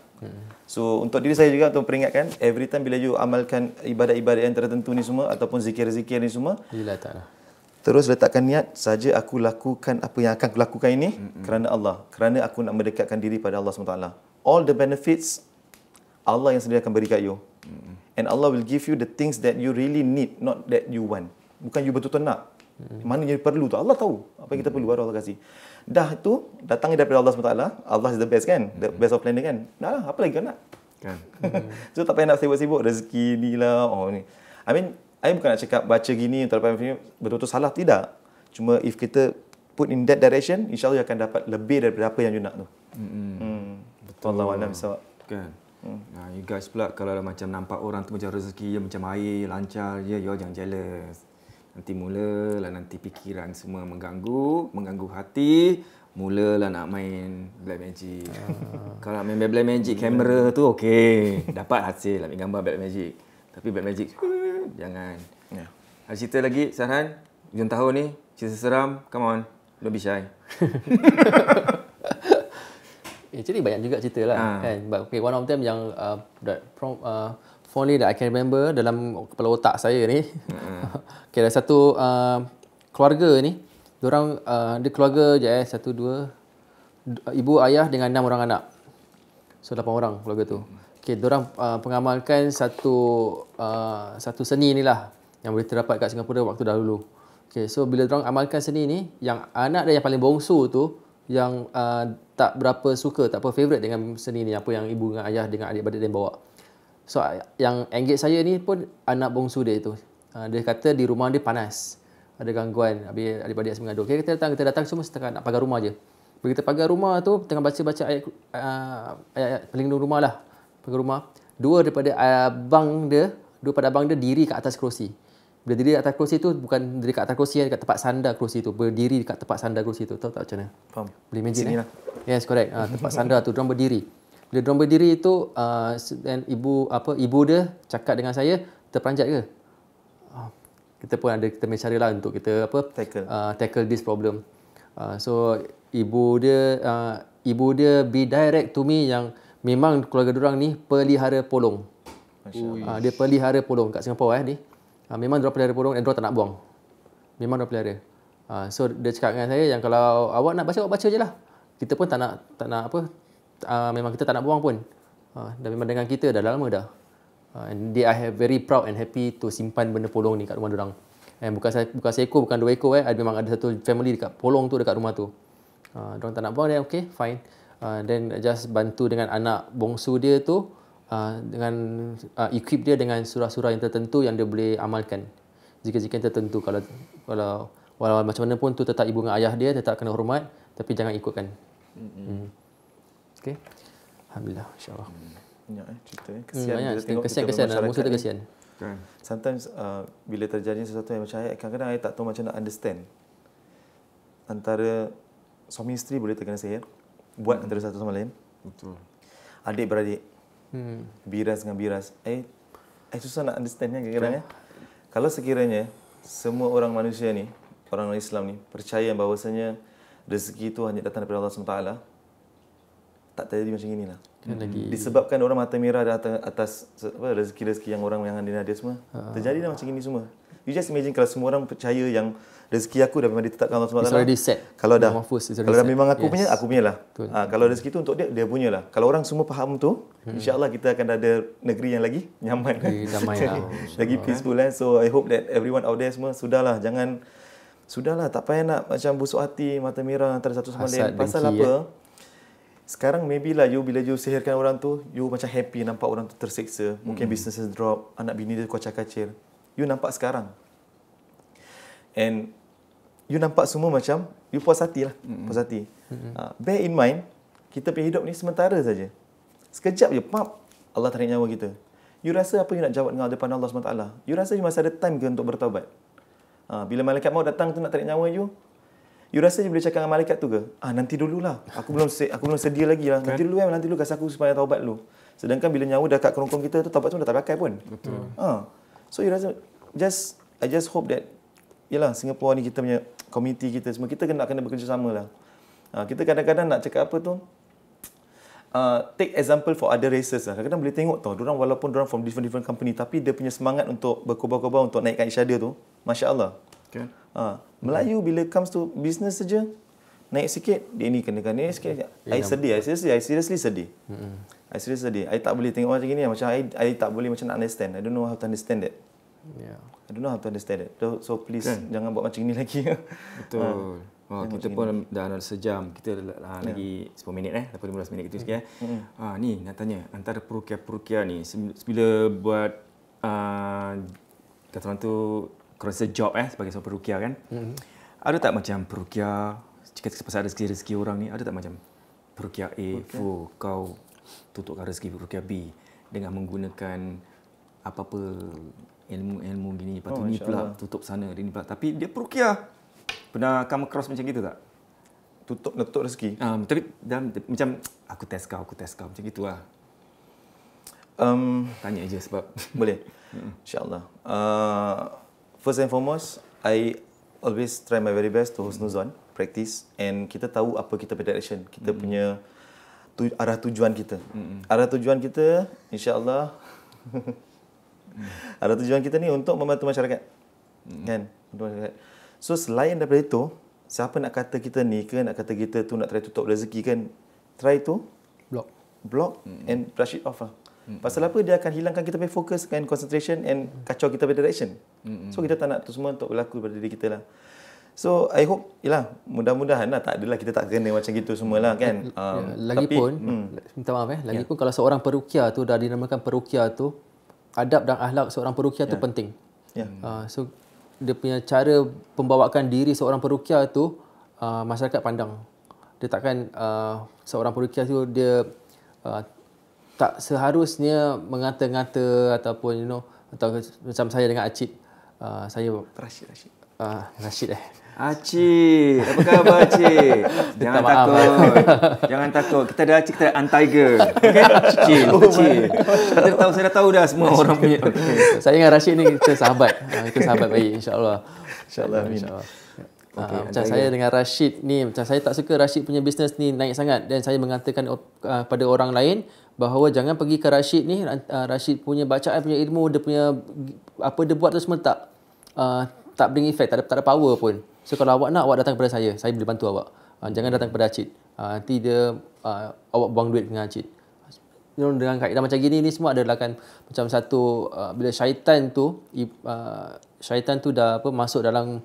So untuk diri saya juga untuk peringatkan, every time bila you amalkan ibadat-ibadat yang tertentu ni semua ataupun zikir-zikir ni semua, Lillah ta'ala. terus letakkan niat, saja aku lakukan apa yang akan aku lakukan ini kerana Allah. Kerana aku nak mendekatkan diri pada Allah SWT. All the benefits, Allah yang sendiri akan beri kat you. And Allah will give you the things that you really need, not that you want. Bukan you betul-betul nak. Mana yang perlu tu, Allah tahu. Apa yang kita perlu, baru Allah kasih. Dah tu, datangnya daripada Allah SWT. Allah is the best kan? The best of planning kan? Dah lah, apa lagi kau nak? Kan? So tak payah nak sibuk-sibuk rezeki ni lah. Ni. I mean, I bukan nak cakap baca gini, betul-betul salah. Tidak. Cuma if kita put in that direction, insyaAllah akan dapat lebih daripada apa yang you nak tu. Betul. Allah Alam Bisawab. Kan? Nah, you guys pula kalau macam nampak orang tu macam rezeki dia macam air, lancar je, you jangan jealous. Nanti fikiran semua mengganggu hati, mulalah nak main black magic. Kalau nak main black magic kamera tu okey, dapat hasil ambil gambar black magic. Tapi black magic jangan. Ada cerita lagi Sarhan? Hujung tahun ni, cerita seram, come on. Don't be shy. Actually banyak juga cerita lah kan. But okay, one of them yang fondly that I can remember dalam kepala otak saya ni. Okay, ada satu keluarga ni. Diorang dia keluarga je 1, 2 ibu, ayah dengan 6 orang anak. So 8 orang keluarga tu. Okay, diorang pengamalkan satu seni ni lah yang boleh terdapat kat Singapura waktu dahulu. Okay, so bila diorang amalkan seni ni, yang anak dia yang paling bongsu tu yang tak berapa suka, tak apa favourite dengan seni ni, apa yang ibu dengan ayah dengan adik-adik dia bawa. So yang engage saya ni pun anak bongsu dia tu. Dia kata di rumah dia panas, ada gangguan, habis adik-adik asyik mengadu. Okay, kita datang semua setakat nak pagar rumah je. Begitu pagar rumah tu, tengah baca-baca ayat pelindung rumah lah. Pagar rumah. Dua daripada abang dia diri kat atas kerusi. Bila diri kat atas kerusi tu, bukan diri kat atas kerusi, dekat tempat sandar kerusi tu. Berdiri dekat tempat sandar kerusi tu. Tahu tak macam mana? Faham. Boleh imagine Yes, correct. Tempat sandar tu, diorang berdiri. Bila diorang berdiri tu, dan ibu dia cakap dengan saya, terperanjat ke? Kita pun ada kita punya cara lah untuk kita tackle this problem. So ibu dia be direct to me yang memang keluarga diorang ni pelihara polong. Dia pelihara polong kat Singapura ni. Memang diorang pelihara polong dan diorang tak nak buang. Memang diorang pelihara. So dia cakap dengan saya yang kalau awak nak baca, awak baca je lah. Kita pun tak nak memang kita tak nak buang pun. Dan memang dengan kita dah lama dah. And they are very proud and happy to simpan benda polong ni kat rumah diorang. And bukan seekor, bukan 2 ekor. Memang ada satu family dekat polong tu, dekat rumah tu. Diorang tak nak buang, then okay, fine. Then just bantu dengan anak bongsu dia tu, dengan equip dia dengan surah-surah yang tertentu yang dia boleh amalkan. Zikir-zikir tertentu. Kalau walau macam mana pun tu tetap ibu dengan ayah dia tetap kena hormat, tapi jangan ikutkan. Okay. Alhamdulillah, insya-Allah. Banyak cerita kesian kita tengok kesian musuh tu kesian. Sometimes bila terjadi sesuatu yang macam kadang-kadang saya tak tahu macam nak understand. Antara suami isteri boleh terkena sihir, buat antara satu sama lain. Betul. Adik-beradik. Biras dengan biras. Susah nak understand kadang-kadang Kalau sekiranya semua orang manusia ni, orang Islam ni percaya bahawasanya rezeki itu hanya datang daripada Allah SWT, tak terjadi macam inilah. Disebabkan orang mata merah atas rezeki-rezeki yang orang yang ada semua. Terjadilah macam ini semua. You just imagine kalau semua orang percaya yang rezeki aku dah memang ditetapkan Allah SWT. It's already set. Kalau dah, Mahfuz, kalau dah memang aku punya, aku punya lah. Betul. Kalau rezeki tu untuk dia, dia punya lah. Kalau orang semua faham tu, insyaAllah kita akan ada negeri yang lagi nyaman. Damai lah. Lagi peaceful lah. So I hope that everyone out there semua, sudahlah, tak payah nak macam busuk hati, mata merah antara satu sama lain. Pasal apa? Sekarang maybe lah bila you sihirkan orang tu, you macam happy nampak orang tu tersiksa. Mungkin businesses drop, anak bini dia kocak-kacir. You nampak sekarang. And you nampak semua macam, you puas hati lah. Puas hati. Bear in mind, kita punya hidup ni sementara saja. Sekejap je, pap, Allah tarik nyawa kita. You rasa apa you nak jawab dengan depan Allah SWT? You rasa you masih ada time ke untuk bertaubat? Bila malaikat maut datang tu nak tarik nyawa you rasa you boleh cakap dengan malaikat tu ke? Nanti dululah. Aku belum sedia lagi lah. Nanti dulu kasih aku supaya taubat dulu. Sedangkan bila nyawa dah kat kerongkong kita tu, taubat tu dah tak pakai pun. Betul. So you rasa, I just hope that, yalah, Singapore ni kita punya community kita semua, kita kena bekerjasama lah. Kita kadang-kadang nak cakap apa tu, take example for other races lah. Kadang-kadang boleh tengok tau, walaupun diorang from different company, tapi dia punya semangat untuk berkobar-kobar untuk naikkan isyada tu, Masya Allah. Okay. Melayu bila comes to business saja, naik sikit, dia ni kenakan ni sikit. I seriously sedih. I seriously sedih. I tak boleh tengok macam gini, macam I tak boleh macam nak understand. I don't know how to understand that. I don't know how to understand it. So please jangan buat macam ni lagi. Betul. Kita pun dah sejam. Kita lagi 10 minit lepas 15 minit gitu sikit. Ni nak tanya, antara perukia-perukia ni bila buat kata orang tu kurasa job sebagai seorang perukia kan. Ada tak macam perukia jika pasal rezeki orang ni, ada tak macam perukia A, kau tutupkan rezeki perukia B dengan menggunakan apa-apa ilmu gini, lepas tu ni pula tutup sana, dia ni pula. Tapi dia perukia. Pernah come across macam gitu tak? Tutup rezeki? Tapi macam aku test kau macam gitulah. Tanya je sebab boleh. InsyaAllah. First and foremost, I always try my very best to husnuzon, practice, and kita tahu apa kita punya direction, kita punya arah tujuan kita. Arah tujuan kita, insyaAllah, arah tujuan kita ni untuk membantu masyarakat. Kan? Untuk masyarakat. So, selain daripada itu, siapa nak kata kita ni ke, nak kata kita tu nak try tutup rezeki kan, try tu block and brush it off lah. Pasal apa? Dia akan hilangkan kita punya fokus and concentration and kacau kita punya direction. So kita tak nak tu semua untuk berlaku pada diri kita lah. So I hope, mudah-mudahan lah, tak adalah kita tak kena macam gitu semualah kan. Lagipun, minta maaf lagipun kalau seorang perukia tu dah dinamakan perukia tu, adab dan akhlak seorang perukia tu penting. So dia punya cara pembawakan diri seorang perukia tu, masyarakat pandang. Dia takkan seorang perukia tu dia tak seharusnya mengata-ngata ataupun atau macam saya dengan Acid. Saya Rashid. Acid, apa khabar Acid? Jangan takut. Jangan takut. Kita ada Acid, kita ada Antiger. Okey? Kecil. Saya dah tahu dah semua orang punya. Okay. Saya dengan Rashid ni kita sahabat. Kita sahabat baik, insya-Allah. Insya-Allah. Macam saya dengan Rashid ni, macam saya tak suka Rashid punya bisnes ni naik sangat, dan saya mengatakan pada orang lain bahawa jangan pergi ke Rashid ni. Rashid punya bacaan, punya ilmu, dia punya apa dia buat tu semua tak bring effect, tak ada power pun. So kalau awak nak, awak datang kepada saya boleh bantu awak. Jangan datang kepada Acid. Nanti dia awak buang duit dengan Acid. Dengan kaedah macam gini ni semua adalah kan macam satu bila syaitan tu dah masuk dalam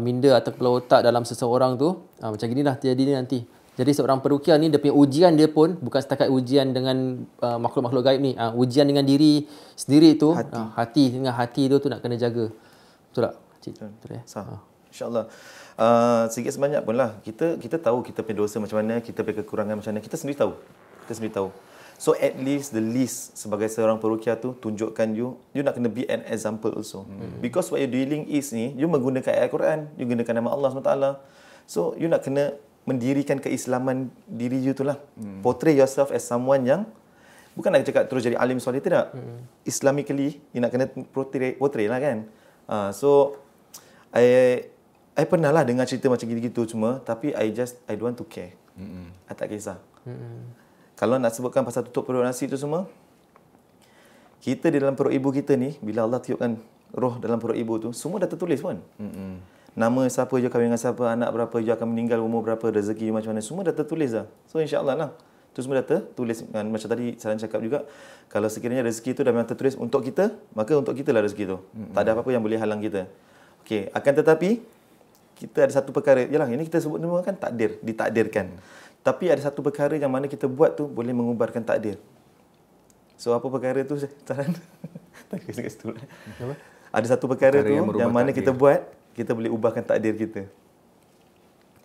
minda atau kepala otak dalam seseorang tu, macam ginilah terjadi nanti. Jadi seorang perukia ni dia punya ujian dia pun bukan setakat ujian dengan makhluk-makhluk gaib ni. Ujian dengan diri sendiri tu, hati dengan hati tu nak kena jaga. Betul tak? Betul ya? InsyaAllah. Sikit sebanyak pun lah. Kita tahu kita punya dosa macam mana, kita punya kekurangan macam mana. Kita sendiri tahu. So at least the least sebagai seorang perukia tu, tunjukkan you nak kena be an example also. Because what you're dealing is ni, you menggunakan ayat Quran, you gunakan nama Allah SWT. So you nak kena mendirikan keislaman diri you tu lah. Portray yourself as someone yang, bukan nak cakap terus jadi alim soleh, tidak. Islamically, you nak kena portray lah kan. So I pernah lah dengar cerita macam gitu-gitu semua, tapi I don't want to care. I tak kisah. Kalau nak sebutkan pasal tutup perut nasi tu semua, kita di dalam perut ibu kita ni, bila Allah tiupkan roh dalam perut ibu tu, semua dah tertulis pun. Nama siapa je, kahwin dengan siapa, anak berapa je akan meninggal, umur berapa, rezeki macam mana, semua dah tertulis dah. So insya-Allah lah. Itu semua dah tertulis. Dan macam tadi Saran cakap juga, kalau sekiranya rezeki itu dah memang tertulis untuk kita, maka untuk kita lah rezeki itu. Tak ada apa-apa yang boleh halang kita. Okey, akan tetapi kita ada satu perkara, yalah ini kita sebut nama kan takdir, ditakdirkan. Tapi ada satu perkara yang mana kita buat tu boleh mengubarkan takdir. So apa perkara tu Saran? Tak kira kat situ. Ada satu perkara tu yang mana takdir kita buat, kita boleh ubahkan takdir kita.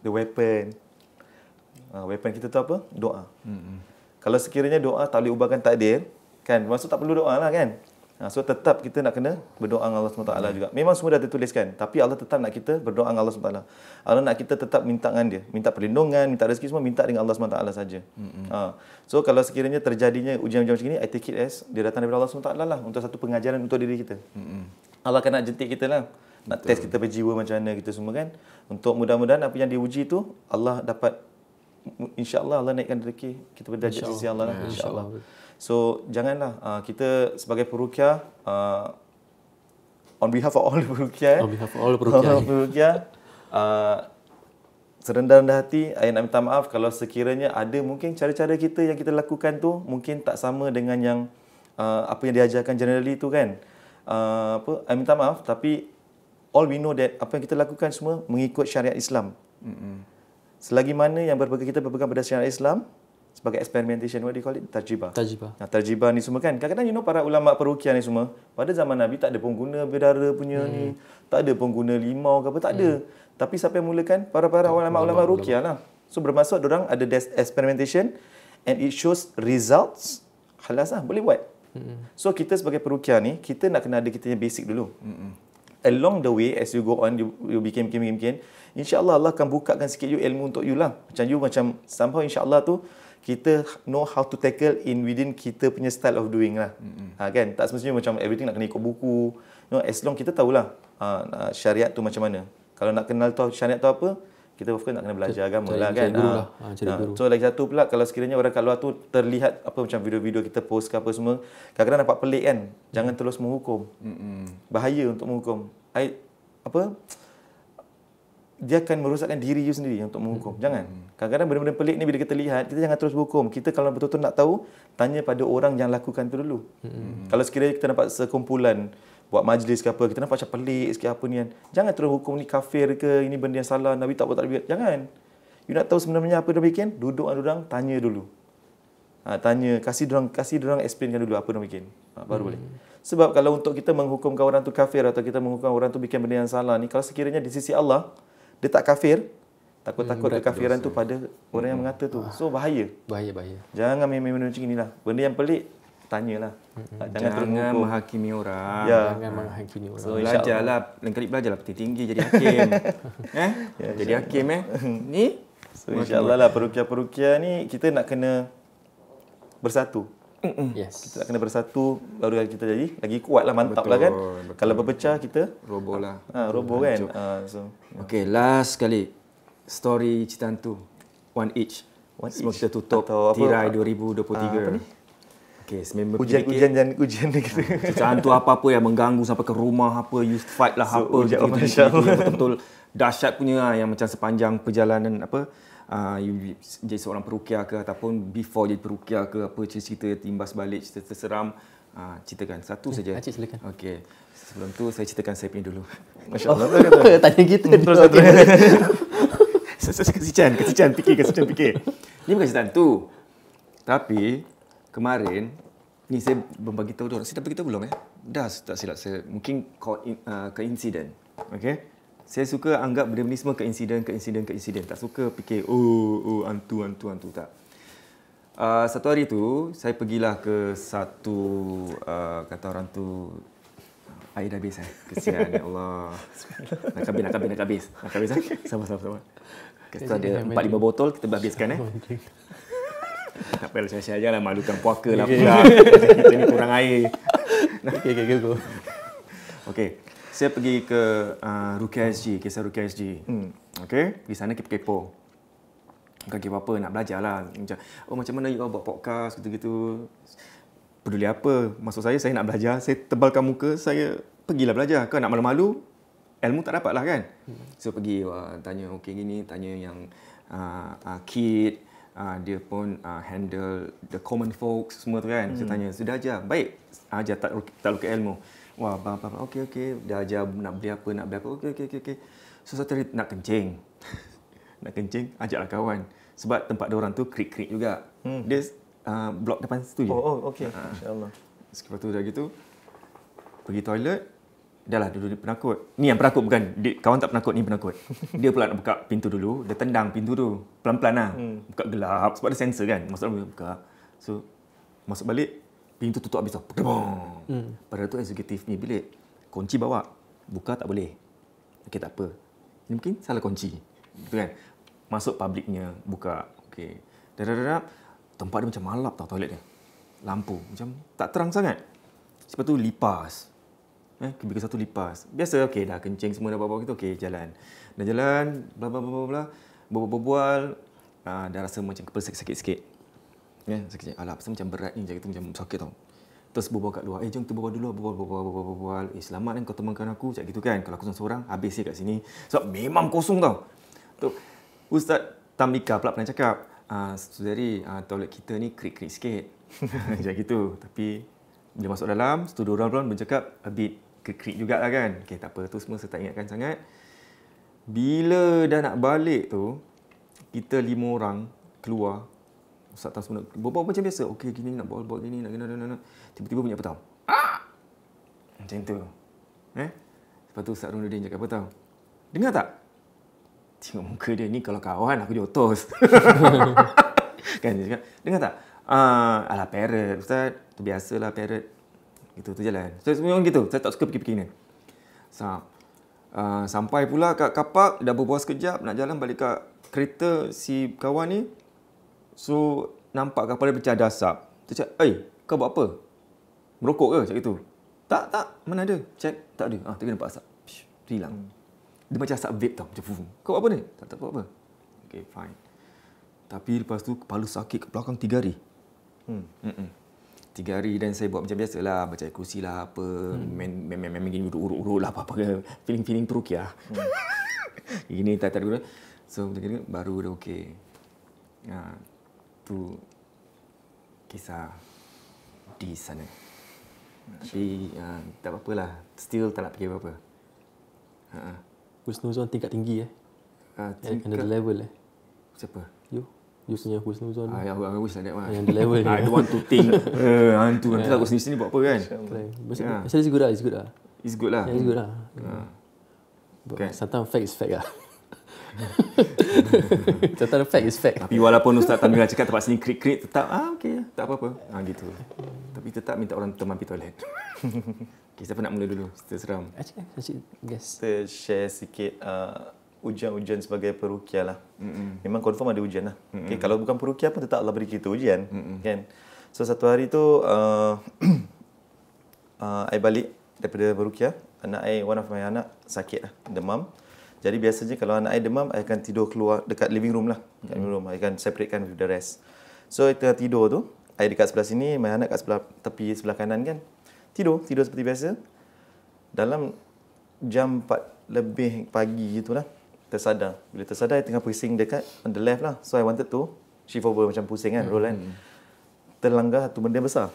The weapon. Weapon kita tu apa? Doa. Kalau sekiranya doa tak boleh ubahkan takdir, kan? Maksud tak perlu doa lah kan? So tetap kita nak kena berdoa dengan Allah SWT juga. Memang semua dah tertuliskan, tapi Allah tetap nak kita berdoa dengan Allah SWT. Allah nak kita tetap minta dengan dia, minta perlindungan, minta rezeki semua, minta dengan Allah SWT saja. So kalau sekiranya terjadinya ujian-ujian macam ni, I take it as dia datang daripada Allah SWT lah, untuk satu pengajaran untuk diri kita. Allah akan nak jentik kita lah, nak test kita berjiwa macam mana kita semua kan. Untuk mudah-mudahan apa yang diuji tu Allah dapat, insya-Allah Allah naikkan rezeki kita berdarjat di sisi Allah lah, insya-Allah. So janganlah kita sebagai peruqyah, on behalf of all peruqyah, serendah-rendah hati saya nak minta maaf kalau sekiranya ada mungkin cara-cara kita yang kita lakukan tu mungkin tak sama dengan yang apa yang diajarkan generally tu kan. Saya minta maaf, tapi all we know that apa yang kita lakukan semua mengikut syariat Islam. Selagi mana yang kita berpegang pada syariat Islam, sebagai experimentation, what do you call it? Tarjibah. Tarjibah ni semua kan. Kadang-kadang para ulama peruqyah ni semua, pada zaman Nabi tak ada pun guna bidara punya ni, tak ada pun guna limau ke apa, tak ada. Tapi siapa yang mulakan? Para ulama ruqyah lah. So bermaksud orang ada experimentation and it shows results, halas lah, boleh buat. So kita sebagai peruqyah ni, kita nak kena ada kita yang basic dulu. Along the way, as you go on, you became, insya-Allah Allah akan bukakan sikit you ilmu untuk you lah. Macam somehow insya-Allah tu kita know how to tackle within kita punya style of doing lah. Kan? Tak semestinya macam everything nak kena ikut buku. As long kita tahulah syariat tu macam mana. Kalau nak kenal tahu syariat tu apa, kita of course nak kena belajar agama lah kan. So lagi satu pula, kalau sekiranya orang kat luar tu terlihat apa macam video-video kita post ke apa semua, kadang-kadang nampak pelik kan. Jangan terus menghukum. Bahaya untuk menghukum. Dia akan merosakkan diri you sendiri untuk menghukum. Jangan. Kadang-kadang benda-benda pelik ni bila kita lihat, kita jangan terus berhukum. Kita kalau betul-betul nak tahu, tanya pada orang yang lakukan tu dulu. Kalau sekiranya kita nampak sekumpulan buat majlis ke apa, kita nampak macam pelik sikit apa ni kan, jangan terus hukum ni kafir ke, ini benda yang salah, Nabi tak buat tak biar. Jangan. You nak tahu sebenarnya apa dia bikin? Duduk dengan orang, tanya dulu. Tanya, kasih dorang explainkan dulu apa dia bikin. Baru boleh. Sebab kalau untuk kita menghukumkan orang tu kafir atau kita menghukumkan orang tu bikin benda yang salah ni, kalau sekiranya di sisi Allah dia tak kafir, takut-takut kekafiran tu pada orang yang mengata tu. So bahaya. Jangan main-main benda macam inilah. Benda yang pelik, tanyalah. Jangan menghakimi orang. Jangan menghakimi orang. So belajarlah, lain kali belajarlah tinggi jadi hakim. Jadi hakim ni. So insya-Allah lah peruqyah ni kita nak kena bersatu. Kita nak kena bersatu, baru kita jadi lagi kuat lah, mantap lah kan. Kalau berpecah kita roboh lah. Roboh kan. Okay, last kali story cerita hantu One Each. Semua kita tutup tirai 2023. Apa ni? Okay, ujian ni kita. Cerita hantu apa-apa yang mengganggu sampai ke rumah apa, you fight lah apa gitu, yang betul-betul dahsyat punya, yang macam sepanjang perjalanan apa, you jadi seorang peruqyah ke ataupun before jadi peruqyah ke apa, cerita timbas balik, cerita seram, ceritakan satu saja. Acik silakan. Okey. Sebelum tu saya ceritakan saya punya dulu. Masya-Allah. Tanya kita terus. Kesican fikir. Ni bukan cerita hantu. Tapi kemarin ni saya berbagi tahu orang. Saya dah beritahu belum Dah, tak silap saya. Mungkin keinsiden. Okey. Saya suka anggap benda ni semua keinsiden. Tak suka fikir hantu tak. Satu hari tu saya pergilah ke satu kata orang tu, air dah habis kesian ya Allah. Nak habis. Sabar. Kita ada 4-5 botol kita habiskan Tak payah saya janganlah malukan puaka lah pula. Kita ni kurang air. Go. Okey. Saya pergi ke Ruqyah SG, kisah Ruqyah SG. Okey, pergi sana kepo. Bukan kepo apa, nak belajar lah. Macam mana you buat podcast gitu-gitu. Peduli apa? Maksud saya nak belajar. Saya tebalkan muka, saya pergilah belajar. Kau nak malu-malu, ilmu tak dapat lah kan. So pergi tanya okey gini, tanya yang kid, dia pun handle the common folks semua tu kan. Saya tanya, sudah ajar? Baik, ajar tak luka ilmu. Wah, okey. Dah ajar nak beli apa. Okey. So satu hari nak kencing. Nak kencing, ajaklah kawan. Sebab tempat dia orang tu krik-krik juga. Dia blok depan situ je. Oh, okey. Insya-Allah. Lepas tu dah gitu, pergi toilet, dah lah duduk penakut. Ni yang penakut bukan, kawan tak penakut, ni penakut. Dia pula nak buka pintu dulu, dia tendang pintu tu. Pelan-pelan lah. Buka gelap, sebab dia sensor kan. Masuk dalam buka. So, masuk balik, pintu tutup habis tau. Padahal tu eksekutif ni bilik. Kunci bawa, buka tak boleh. Okey, tak apa. Ini mungkin salah kunci. Gitu kan. Masuk publiknya, buka. Okey. Tempat dia macam malap tau toilet dia. Lampu macam tak terang sangat. Lepas tu lipas. Kebiasa satu lipas. Biasa okey dah kencing semua dah bawa kita okey jalan. Dah jalan bla berbual dah rasa macam kepala sakit sikit. Sakit. Alah pasal macam berat ni macam sakit tau. Terus berbual kat luar. Jom kita berbual dulu. Berbual. Selamat kan kau temankan aku macam gitu kan. Kalau aku seorang habis je kat sini. Sebab memang kosong tau. Tu Ustaz Tamlika pula pernah cakap, saudari toilet kita ni krik-krik sikit. Macam gitu. Tapi bila masuk dalam, studio orang bercakap a bit krik juga lah kan. Okey, tak apa. Tu semua saya tak ingatkan sangat. Bila dah nak balik tu, kita 5 orang keluar. Ustaz tak semua berbual macam biasa. Okey, gini nak buat gini, nak. Tiba-tiba bunyi apa tau? Macam tu. Lepas tu Ustaz Ronuddin cakap apa tau? Dengar tak? Tengok muka dia ni, kalau kawan aku jotos. Kan dia cakap, dengar tak? Alah parrot Ustaz, tu biasalah parrot. Gitu tu jalan. So memang gitu. Saya tak suka fikir-fikir ni. Sampai pula kat kapak, dah berbual sekejap, nak jalan balik kat kereta si kawan ni. So nampak kepala dia pecah ada asap. Dia cakap, kau buat apa? Merokok ke? Cakap gitu. Tak. Mana ada? Cek, tak ada. Tadi nampak asap. Hilang. Dia macam asap vape tau. Macam fufung. Kau buat apa ni? Tak buat apa. Okay, fine. Tapi lepas tu kepala sakit ke belakang 3 hari. 3 hari dan saya buat macam biasalah. Baca kursi lah apa. Main gini urut-urut lah apa-apa ke. Feeling perukiah. Gini tak ada. So macam ni baru dah okey. Tu kisah di sana. Tapi tak apa-apalah. Still tak nak fikir apa-apa. Husnuzon tingkat tinggi another level Siapa? You punya husnuzon. I wish like that one. Yang the level I don't want to think. Hantu. Nanti aku sini buat apa kan? Actually it's good lah. It's good lah. Yeah, it's good lah. Okay. Sometimes fact is fact lah. Sometimes fact is fact. Tapi walaupun Ustaz Tamira cakap tempat sini krik-krik, tetap okey, tak apa-apa. Gitu. Tapi tetap minta orang teman pergi toilet. Okay, siapa nak mula dulu? Cerita seram. Actually, guess. Kita share sikit ujian-ujian sebagai perukiah lah. Memang confirm ada ujian lah. Okay, kalau bukan perukiah pun tetap Allah beri kita ujian. Kan? So satu hari tu, I balik daripada perukiah. One of my anak sakit lah, demam. Jadi biasanya kalau anak I demam, I akan tidur keluar dekat living room lah. Dekat living room, I akan separatekan with the rest. So, tengah tidur tu, I dekat sebelah sini, my anak kat sebelah tepi sebelah kanan kan. Tidur seperti biasa. Dalam jam 4 lebih pagi itulah, tersadar. Bila tersadar, I tengah pusing dekat on the left lah. So, I wanted to shift over macam pusing kan, roll kan. Terlanggar satu benda besar.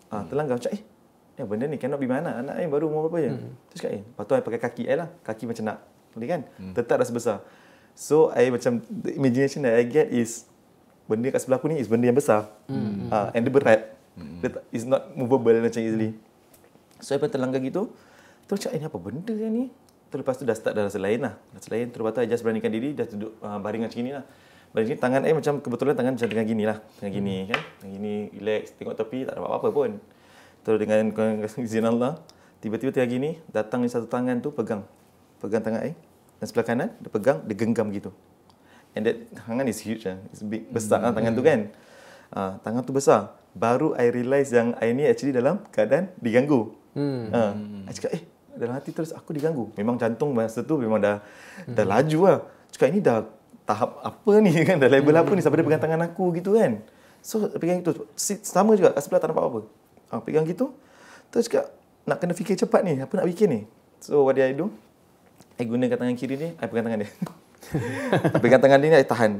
Terlanggar macam, benda ni cannot be mana. Anak I baru umur berapa je. Terus cakap, lepas tu I pakai kaki I lah. Kaki macam nak boleh kan? Tetap rasa besar. So, I macam, the imagination that I get is, benda kat sebelah aku ni is benda yang besar. And dia berat. It's not movable macam easily. So, I pun terlanggar gitu. Terus cakap, ni apa benda yang ni? Terus lepas tu dah start dah rasa lain lah. Rasa lain. Terus lepas tu, I just beranikan diri, dah duduk baring macam ni lah. Baring ni, tangan I macam, kebetulan tangan macam tengah gini lah. Tengah gini kan. Tengah gini, relax, tengok tepi, tak ada apa-apa pun. Terus dengan izin Allah, tiba-tiba tengah gini, datang ni satu tangan tu pegang tangan I. Dan sebelah kanan, dia pegang, dia genggam gitu. And that tangan is huge lah. It's big, besar lah tangan tu kan. Tangan tu besar. Baru I realise yang I ni actually dalam keadaan diganggu. I cakap, dalam hati terus aku diganggu. Memang jantung masa tu memang dah laju lah. Cakap, ini dah tahap apa ni kan? Dah level apa ni sampai dia pegang tangan aku gitu kan. So, pegang gitu. Sama juga, kat sebelah tak nampak apa-apa. Pegang gitu. Terus cakap, nak kena fikir cepat ni. Apa nak fikir ni? So what did I do? I gunakan tangan kiri ni, I pegang tangan dia. I pegang tangan dia ni, I tahan.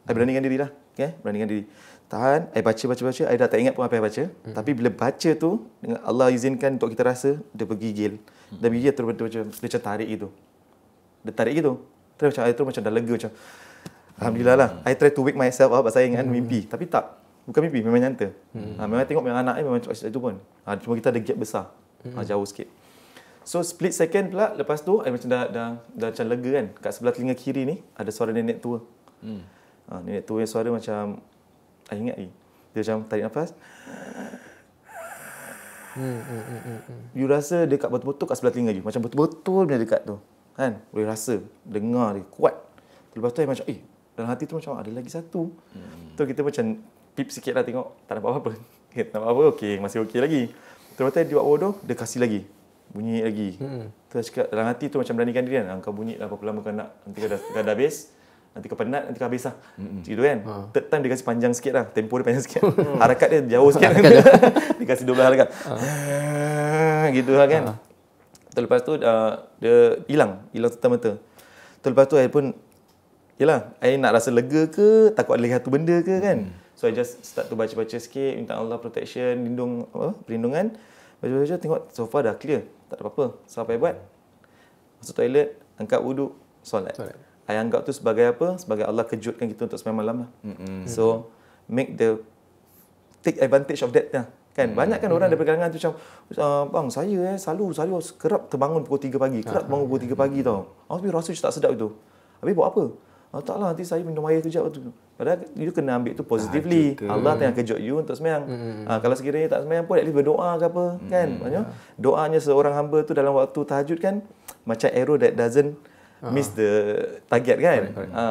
I beranikan diri lah. Okay? Beranikan diri. Tahan, I baca. I dah tak ingat pun apa I baca. Tapi bila baca tu, dengan Allah izinkan untuk kita rasa, dia bergigil. Dan gigil terus dia macam tarik gitu. Dia tarik gitu. Terus macam dah lega macam. Alhamdulillah lah. I try to wake myself up pasal ingat mimpi. Tapi tak. Bukan mimpi, memang nyata. Memang tengok memang anak memang itu pun. Cuma kita ada gap besar. Jauh sikit. So split second pula, lepas tu I macam dah macam lega kan. Kat sebelah telinga kiri ni ada suara nenek tua. Nenek tua yang suara macam, I ingat lagi. Dia macam tarik nafas. You rasa dekat betul-betul kat sebelah telinga you. Macam betul-betul punya dekat tu. Kan? Boleh rasa, dengar dia kuat. Lepas tu I macam, dalam hati tu macam ada lagi satu. Tu kita macam pip sikit lah tengok. Tak nampak apa-apa. Tak nampak apa-apa, okey. Masih okey lagi. Lepas tu dia buat bodoh, dia kasih lagi. Bunyi lagi. Terus cakap dalam hati tu macam beranikan diri kan. Kau bunyi lah berapa lama kau nak. Nanti kau dah habis. Nanti kau penat, nanti kau habis lah. Gitu kan. Third time dia kasih panjang sikit lah. Tempo dia panjang sikit. Harakat dia jauh sikit. Dia kasih 12 harakat. Gitu lah kan. Lepas tu dia hilang serta-merta. Lepas tu I pun, yelah, I nak rasa lega ke, takut ada lagi satu benda ke kan. So I just start to baca-baca sikit, minta Allah protection, perlindungan. Baca-baca tengok so far dah clear. Tak ada apa-apa. So apa I buat? Masuk toilet, angkat wuduk, solat. I anggap tu sebagai apa? Sebagai Allah kejutkan kita untuk sembahyang malam lah. So take advantage of that lah. Kan? Banyak kan orang daripada kalangan tu macam, bang saya selalu kerap terbangun pukul 3 pagi. Kerap bangun pukul 3 pagi tau. Tapi rasa tak sedap itu. Habis buat apa? Taklah, nanti saya minum air kejap tu. Padahal you kena ambil tu positively. Allah tengah kejut you untuk sembahyang. Kalau sekiranya tak sembahyang pun at least berdoa ke apa kan. Maksudnya doanya seorang hamba tu dalam waktu tahajud kan macam arrow that doesn't miss the target kan.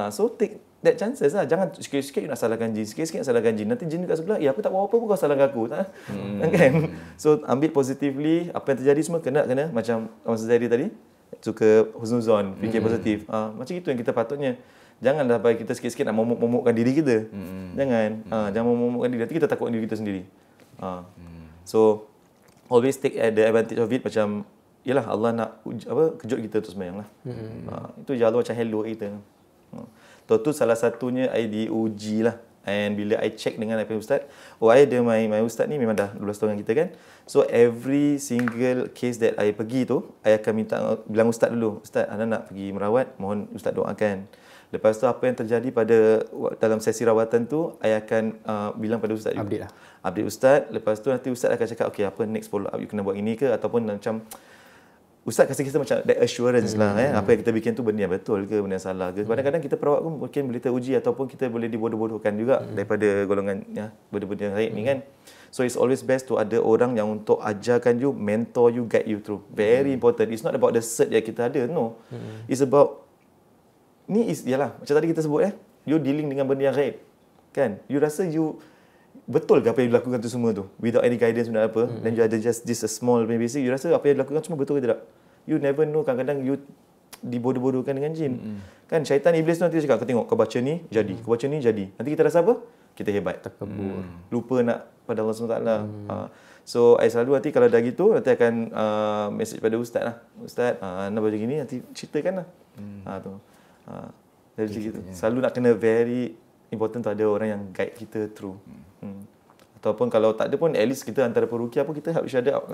So take that chances lah. Jangan sikit-sikit you nak salahkan jin, sikit-sikit nak salahkan jin. Nanti jin dekat sebelah, aku tak buat apa pun kau salahkan aku. Kan? So ambil positively, apa yang terjadi semua kena macam Abang Suzairi tadi suka husnuzon, fikir positif. Macam itu yang kita patutnya. Janganlah bagi kita sikit-sikit nak momok-momokkan diri kita. Jangan momokkan diri. Nanti kita takut diri kita sendiri. So always take the advantage of it. Macam yalah, Allah nak kejut kita tu sembahyang lah. Itu je Allah macam hello kita. Tu salah satunya I diuji lah. And bila I check dengan I punya ustaz, I ada my ustaz ni memang dah 12 tahun dengan kita kan. So every single case that I pergi tu, I akan bilang ustaz dulu, ustaz, anda nak pergi merawat, mohon ustaz doakan. Lepas tu apa yang terjadi dalam sesi rawatan tu, I akan bilang pada ustaz juga. Update ustaz. Lepas tu nanti ustaz akan cakap, okay, apa next follow up, you kena buat ini ke, ataupun macam ustaz kasih kita macam that assurance lah. Apa yang kita bikin tu benda yang betul ke, benda yang salah ke. Kadang-kadang kita perawat pun mungkin boleh teruji ataupun kita boleh dibodoh-bodohkan juga daripada golongan benda-benda yang baik ni kan. So it's always best to ada orang yang untuk ajarkan you, mentor you, guide you through. Very important. It's not about the cert yang kita ada, no. It's about yalah, macam tadi kita sebut you dealing dengan benda yang gaib. Kan? You rasa you betul ke apa yang dilakukan tu semua tu without any guidance benda apa, dan you ada just this a small basic, you rasa apa yang dilakukan semua betul ke tidak? You never know. Kadang-kadang you dibodoh-bodohkan dengan jin. Kan syaitan iblis tu nanti cakap, kau tengok, kau baca ni jadi, kau baca ni jadi. Nanti kita rasa apa? Kita hebat. Takabur. Lupa nak pada Allah SWT. So I selalu nanti kalau dah gitu, nanti akan message pada ustaz lah. Ustaz, nak baca gini, nanti ceritakan lah. Dari gitu. Selalu nak kena very important tu ada orang yang guide kita through. Ataupun kalau tak ada pun, at least kita antara perukiah pun kita help each other out.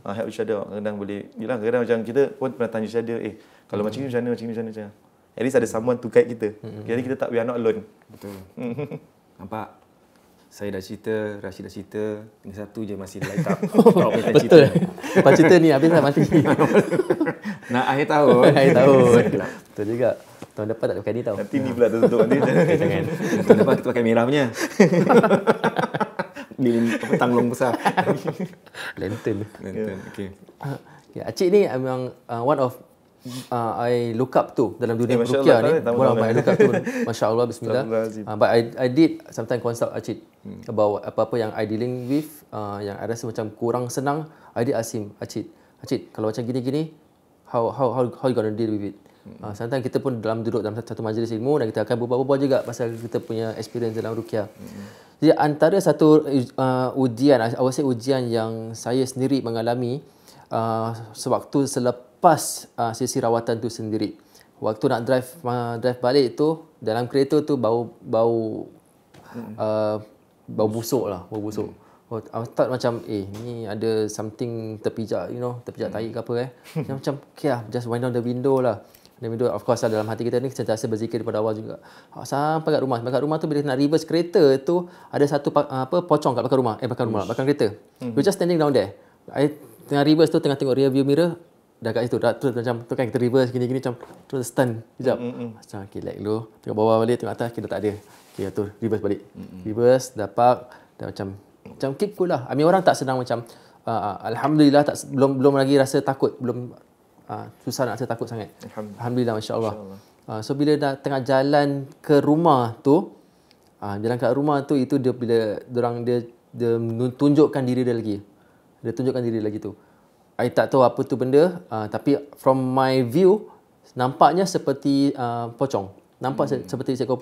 Help each other out. Kadang boleh, kadang macam kita pun pernah tanya each other, kalau macam ni macam mana. At least ada someone to guide kita. Jadi kita tak, we are not alone. Betul. Nampak? Saya dah cerita, Rashid dah cerita, tinggal satu je masih light up. Betul. Lepas cerita ni habis dah mati. Nak akhir tahun. Betul juga. Tahun depan tak pakai ni tau. Nanti ni pula tutup nanti. Jangan. Tahun depan kita pakai merah punya. Tanglong besar. Lantern. Okey. Acik ni memang one of I look up to dalam dunia perukiah ni. One of my look up to. Masya Allah, bismillah. But I did sometimes consult Acik about apa-apa yang I dealing with, yang I rasa macam kurang senang. I did ask him, Acik, kalau macam gini-gini, how you gonna deal with it? Sometimes kita pun duduk dalam satu majlis ilmu dan kita akan berbual-bual juga pasal kita punya experience dalam ruqyah. Jadi antara satu ujian yang saya sendiri mengalami sewaktu selepas sesi rawatan tu sendiri. Waktu nak drive balik tu, dalam kereta tu bau busuk lah, bau busuk. I thought macam ni ada something terpijak, terpijak tahi ke apa macam okay lah, just wind down the window lah. The window, of course dalam hati kita ni sentiasa berzikir daripada awal juga. Sampai kat rumah. Sampai kat rumah tu bila nak reverse kereta tu ada satu pocong kat belakang rumah. Belakang kereta. We're just standing down there. I tengah reverse tu, tengah tengok rear view mirror, dah kat situ. Terus macam tu kan kita reverse gini-gini macam terus stun sekejap. Macam okay, like dulu. Tengok bawah balik, tengok atas, kita tak ada. Okay, tu reverse balik. Reverse, dah park, dah macam keep cool lah. I mean orang tak senang macam alhamdulillah belum lagi rasa takut, belum susah nak rasa takut sangat. Alhamdulillah, masya-Allah. So bila dah tengah jalan ke rumah tu, itu dia bila dia tunjukkan diri dia lagi. Dia tunjukkan diri lagi tu. I tak tahu apa tu benda, tapi from my view nampaknya seperti pocong. Nampak seperti seekor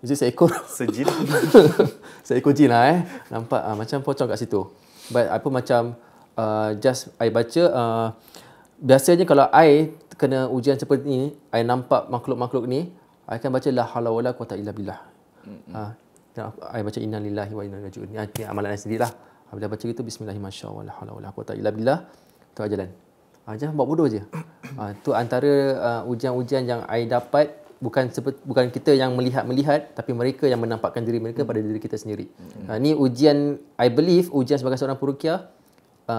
Is it seekor? Sejin. Seekor jin lah Nampak macam pocong kat situ. But apa macam just I baca biasanya kalau I kena ujian seperti ni, I nampak makhluk-makhluk ni, I akan baca la haula wala quwata illa billah. I baca inna lillahi wa inna ilaihi raji'un. Ini amalan I sendirilah. Bila baca gitu bismillahirrahmanirrahim la haula wala quwata illa billah, tu jalan. Jangan buat bodoh je. Tu antara ujian-ujian yang I dapat, bukan kita yang melihat, tapi mereka yang menampakkan diri mereka pada diri kita sendiri. Ni ujian, I believe ujian sebagai seorang peruqyah,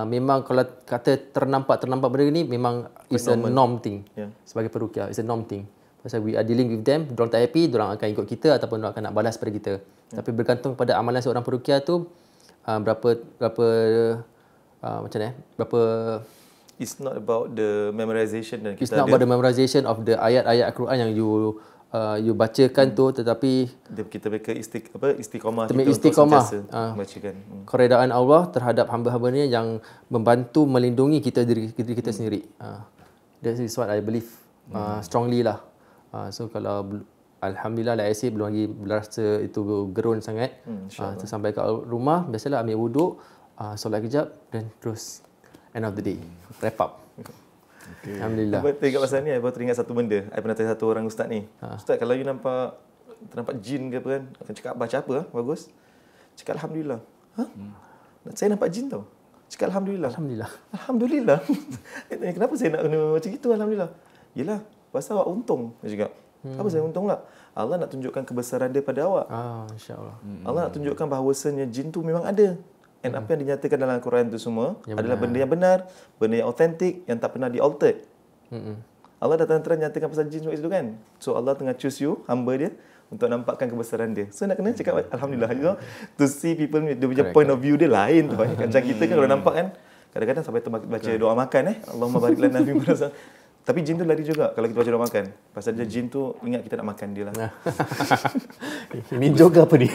memang kalau kata ternampak benda ni memang is a norm thing. Sebagai peruqyah, it's a norm thing. Pasal we are dealing with them, diorang tak happy, diorang akan ikut kita ataupun diorang akan nak balas pada kita. Tapi bergantung pada amalan seorang peruqyah tu, berapa it's not about the memorization dan it's not about the memorization of the ayat-ayat Al-Quran yang you bacakan tu, tetapi kita berikan istiqamah kita istiqamah bacakan keredaan Allah terhadap hamba-hambanya yang membantu melindungi kita diri kita sendiri. That is what I believe strongly lah. So kalau alhamdulillah like I say, belum lagi berasa itu gerun sangat. Sampai kat rumah biasalah ambil wuduk, solat kejap dan terus end of the day wrap up. Alhamdulillah. Tengok pasal ni, I baru teringat satu benda. I pernah tanya satu orang ustaz ni. Ustaz, kalau you nampak jin ke apa kan, akan cakap baca apa bagus? Cakap alhamdulillah. Saya nampak jin tau. Cakap alhamdulillah. Alhamdulillah. Kenapa saya nak kena macam itu alhamdulillah? Yelah, pasal awak untung. Dia cakap. Apa saya untung lah? Allah nak tunjukkan kebesaran dia pada awak. Insya-Allah. Allah nak tunjukkan bahawasanya jin tu memang ada. Dan apa yang dinyatakan dalam Al-Quran itu semua adalah benda yang benar, benda yang autentik, yang tak pernah di-altered. Allah dah terang-terang nyatakan pasal jin itu kan. So Allah tengah choose you, hamba dia, untuk nampakkan kebesaran dia. So nak kena cakap alhamdulillah. To see people, dia punya point of view dia lain tu. Macam kita kan kalau nampak kan, kadang-kadang sampai baca doa makan Allahumma barik lana fi ma. Tapi jin tu lari juga kalau kita baca doa makan. Pasal dia jin tu ingat kita nak makan dia lah. Ini joke apa ni?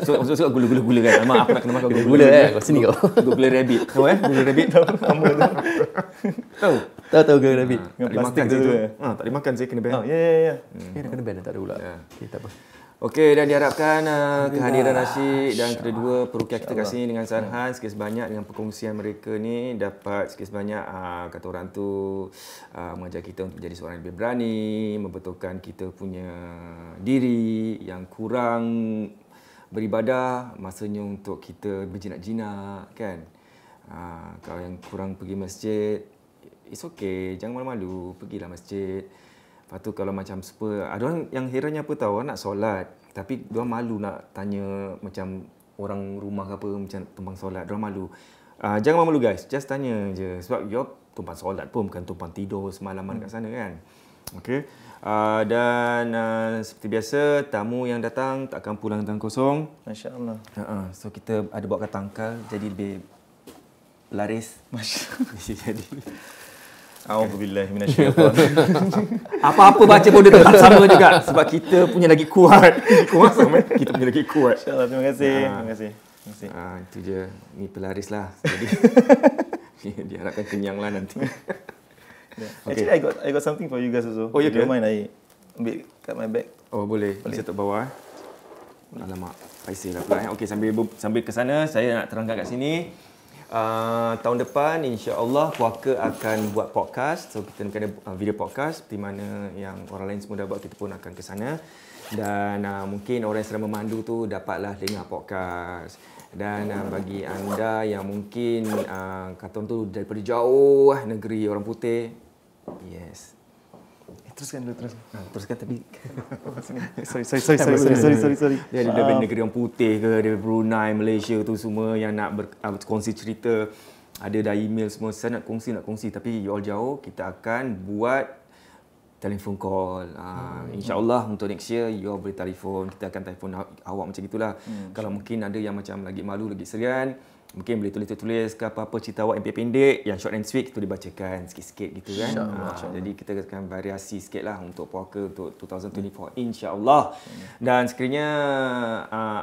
So gula-gula kan. Mak aku nak kena makan gula kat sini kau. Gula rabbit. Tahu gula rabbit tahu. Tahu gula rabbit. Tak dimakan tu. Tak dimakan saya kena ban. Ya. Dah kena ban tak ada pula. Okey, tak apa. Okey, dan diharapkan kehadiran Rashid dan kedua peruqyah kita kat sini dengan Sarhan sikit sebanyak dengan perkongsian mereka ni dapat sikit sebanyak kata orang tu mengajar kita untuk menjadi seorang yang lebih berani, membetulkan kita punya diri yang kurang beribadah, masanya untuk kita berjinak-jinak kan. Kalau yang kurang pergi masjid, it's okay, jangan malu-malu, pergilah masjid. Lepas tu kalau macam ada orang yang herannya apa tahu, nak solat tapi dia malu nak tanya macam orang rumah ke apa macam tumpang solat, dia malu. Jangan malu guys, just tanya je sebab you tumpang solat pun bukan tumpang tidur semalaman kat sana kan. Okey. Dan seperti biasa tamu yang datang tak akan pulang tangan kosong. Masya-Allah. So kita ada bawa tangkal jadi lebih laris. Jadi A'udzubillahi minasyaitan. Apa-apa baca pun dia tetap sama juga sebab kita punya lagi kuat. Kita punya lagi kuat. Insya-Allah, terima kasih. Itu je. Ni pelaris lah. Jadi diharapkan kenyang lah nanti. Okay. Actually, I got something for you guys also. You don't mind I ambil kat my bag? Boleh. Saya kat bawah. Alamak, paiseh lah pula. Okey, sambil ke sana saya nak terangkan kat sini. tahun depan insya-Allah Puaka akan buat podcast. So kita nak ada video podcast di mana yang orang lain semua dah buat, kita pun akan ke sana. Dan mungkin orang yang sedang memandu tu dapatlah dengar podcast. Dan bagi anda yang mungkin kata orang tu daripada jauh negeri orang putih, yes. Teruskan dulu, teruskan. Teruskan tapi Sorry. dia dari negeri orang putih ke, dari Brunei, Malaysia tu semua yang nak berkongsi cerita, ada dah email semua, saya nak kongsi tapi you all jauh, kita akan buat telefon call. InsyaAllah untuk next year you all boleh telefon, kita akan telefon awak macam itulah. Kalau mungkin ada yang macam lagi malu, lagi serian, mungkin boleh tulis ke apa-apa cerita awak yang pendek, yang short and sweet, kita dibacakan sikit-sikit gitu kan. Jadi kita akan variasi sikit lah untuk Puaka untuk 2024 insya-Allah. Dan sekiranya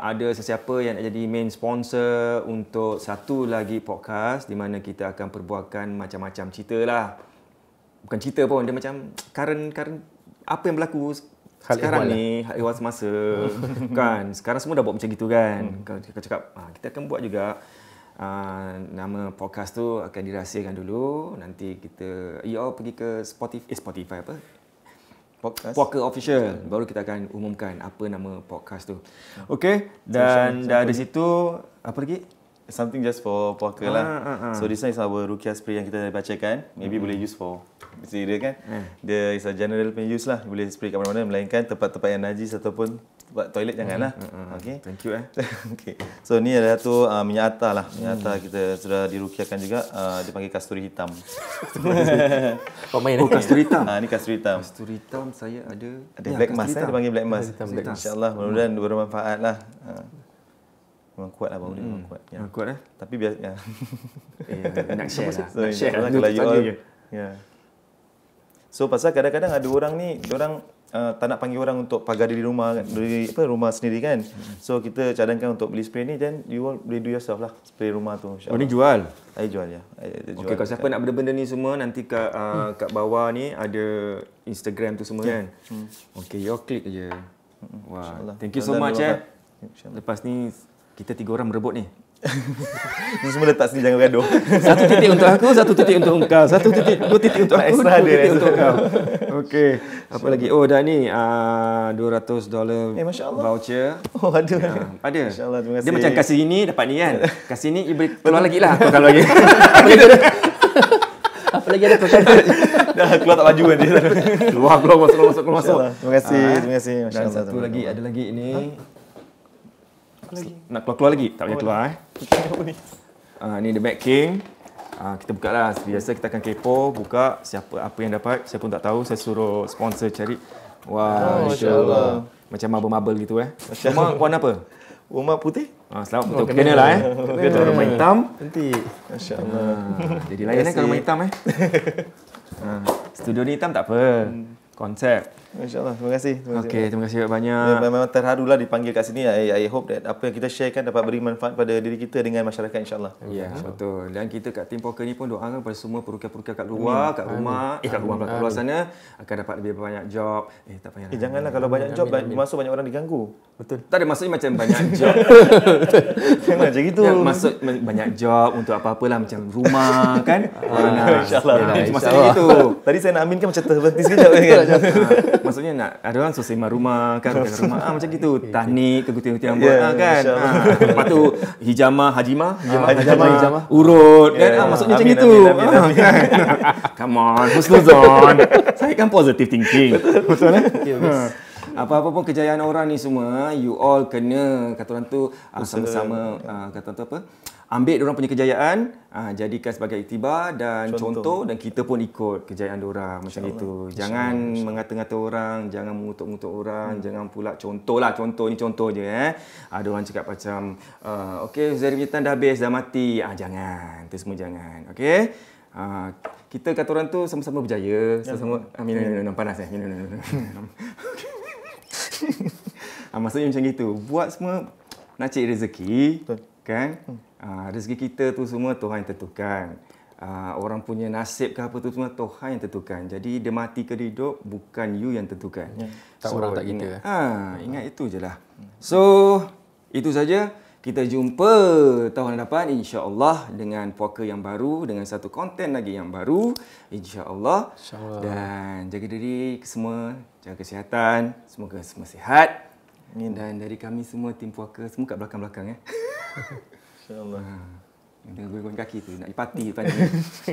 ada sesiapa yang nak jadi main sponsor untuk satu lagi podcast di mana kita akan perbualkan macam-macam cerita lah. Bukan cerita pun, dia macam current apa yang berlaku sekarang ni, hal ehwal semasa kan. Sekarang semua dah buat macam gitu kan. Kalau kita cakap kita akan buat juga. Nama podcast tu akan dirahsiakan dulu. Nanti kita pergi ke Spotify apa? Podcast Puaka Official. Baru kita akan umumkan apa nama podcast tu. Okey, dan dari situ apa lagi? Something just for Puaka lah. So this one is our Ruqyah spray yang kita bacakan. Maybe boleh use for dia kan. Dia is a general use lah. Boleh spray kat mana-mana, melainkan tempat-tempat yang najis ataupun tempat toilet janganlah. Okey. Thank you Okey. So ni adalah tu minyak atar lah. Minyak atar kita sudah diruqyahkan juga. Dia panggil kasturi hitam. Kasturi hitam. Ni kasturi hitam. Kasturi hitam saya ada. Ada black mask dia panggil black mask. InsyaAllah mudah-mudahan bermanfaat lah. Memang kuat lah bau dia, memang kuat. Memang kuat lah. Tapi biasa nak share lah. So, kalau you all, So pasal kadang-kadang ada orang ni, diorang tak nak panggil orang untuk pagar di rumah, rumah sendiri kan. So kita cadangkan untuk beli spray ni, then you all boleh do yourself lah spray rumah tu. Oh ni jual? Saya jual ya. Okey, kalau siapa nak benda-benda ni semua, nanti kat bawah ni ada Instagram tu semua kan. Okey, you all klik je. Wah, thank you so much Lepas ni kita 3 orang berebut ni. Ini semua letak sini, jangan gaduh. 1 titik untuk aku, 1 titik untuk engkau. 1 titik, 2 titik untuk aku, 2 titik untuk kau. Okey. Apa lagi? Oh, dah ni $200 voucher. Oh, ada. Ada. Masya-Allah, terima kasih. Dia macam kasih ini dapat ni kan. Kasih ni boleh keluar lagi lah. Kau kalau lagi. Apa lagi ada kau? Dah keluar tak baju kan dia. Keluar masuk. Terima kasih. Dan satu lagi, ada lagi ini. Nak keluar lagi? Tak payah keluar ni the Mac King. Kita buka lah. Biasa kita akan kepo, buka siapa apa yang dapat. Saya pun tak tahu. Saya suruh sponsor cari. Wah, insya-Allah. Macam marble-marble gitu Rumah warna apa? Rumah putih? Selamat betul. Kena lah Kalau rumah hitam nanti. Masya-Allah. Jadi lain kalau rumah hitam Studio ni hitam tak apa. Konsep. Masya-Allah, terima kasih. Okey, terima kasih banyak. Memang terharulah dipanggil kat sini. I hope that apa yang kita sharekan dapat beri manfaat pada diri kita dengan masyarakat insya-Allah. Ya, betul. Dan kita kat tim Puaka ni pun doakan kepada semua perukia-perukia kat luar, kat rumah, kat luar sana akan dapat lebih banyak job. Tak payahlah. Janganlah kalau banyak job masuk banyak orang diganggu. Betul. Tak ada maksudnya macam banyak job. Jangan macam gitu. Maksud banyak job untuk apa-apalah macam rumah kan. Insya-Allah. Maksudnya gitu. Tadi saya nak aminkan macam terhenti sekejap kan. Maksudnya nak ada orang sosial rumah kan, rumah macam gitu. Tahnik, kegunting-gunting rambut kan. Lepas tu hijamah, hajimah, urut kan. Maksudnya macam gitu. Come on, husnuzon. Saya kan positive thinking. Betul apa-apa pun kejayaan orang ni semua, you all kena kata orang tu sama-sama kata orang tu apa? Ambil diorang punya kejayaan, jadikan sebagai iktibar dan contoh dan kita pun ikut kejayaan diorang macam itu. Jangan mengata-ngata orang, jangan mengutuk-ngutuk orang, jangan pula contoh ni contoh je Ada orang cakap macam okey Zairi punya time dah habis, dah mati. Jangan, itu semua jangan. Okey? Kita kata orang tu sama-sama berjaya, sama-sama minum panas minum. Maksudnya macam gitu. Buat semua nak cari rezeki, kan? Rezeki kita tu semua Tuhan yang tentukan. Orang punya nasib ke apa tu semua Tuhan yang tentukan. Jadi dia mati ke dia hidup bukan you yang tentukan. Tak orang tak kita. Ingat itu je lah. So itu saja. Kita jumpa tahun hadapan insya-Allah dengan puaka yang baru, dengan satu konten lagi yang baru insya-Allah. Dan jaga diri semua, jaga kesihatan, semoga semua sihat. Dan dari kami semua tim puaka semua kat belakang-belakang InsyaAllah. Dengan goyang kaki tu nak parti depan ni.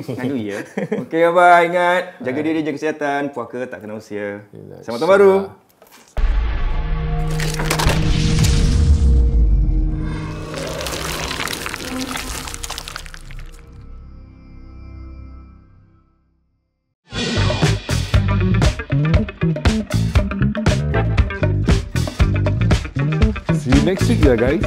Ngadu ya. Okey abang, ingat jaga diri, jaga kesihatan, puaka tak kena usia. Selamat tahun baru. See you next week ya guys.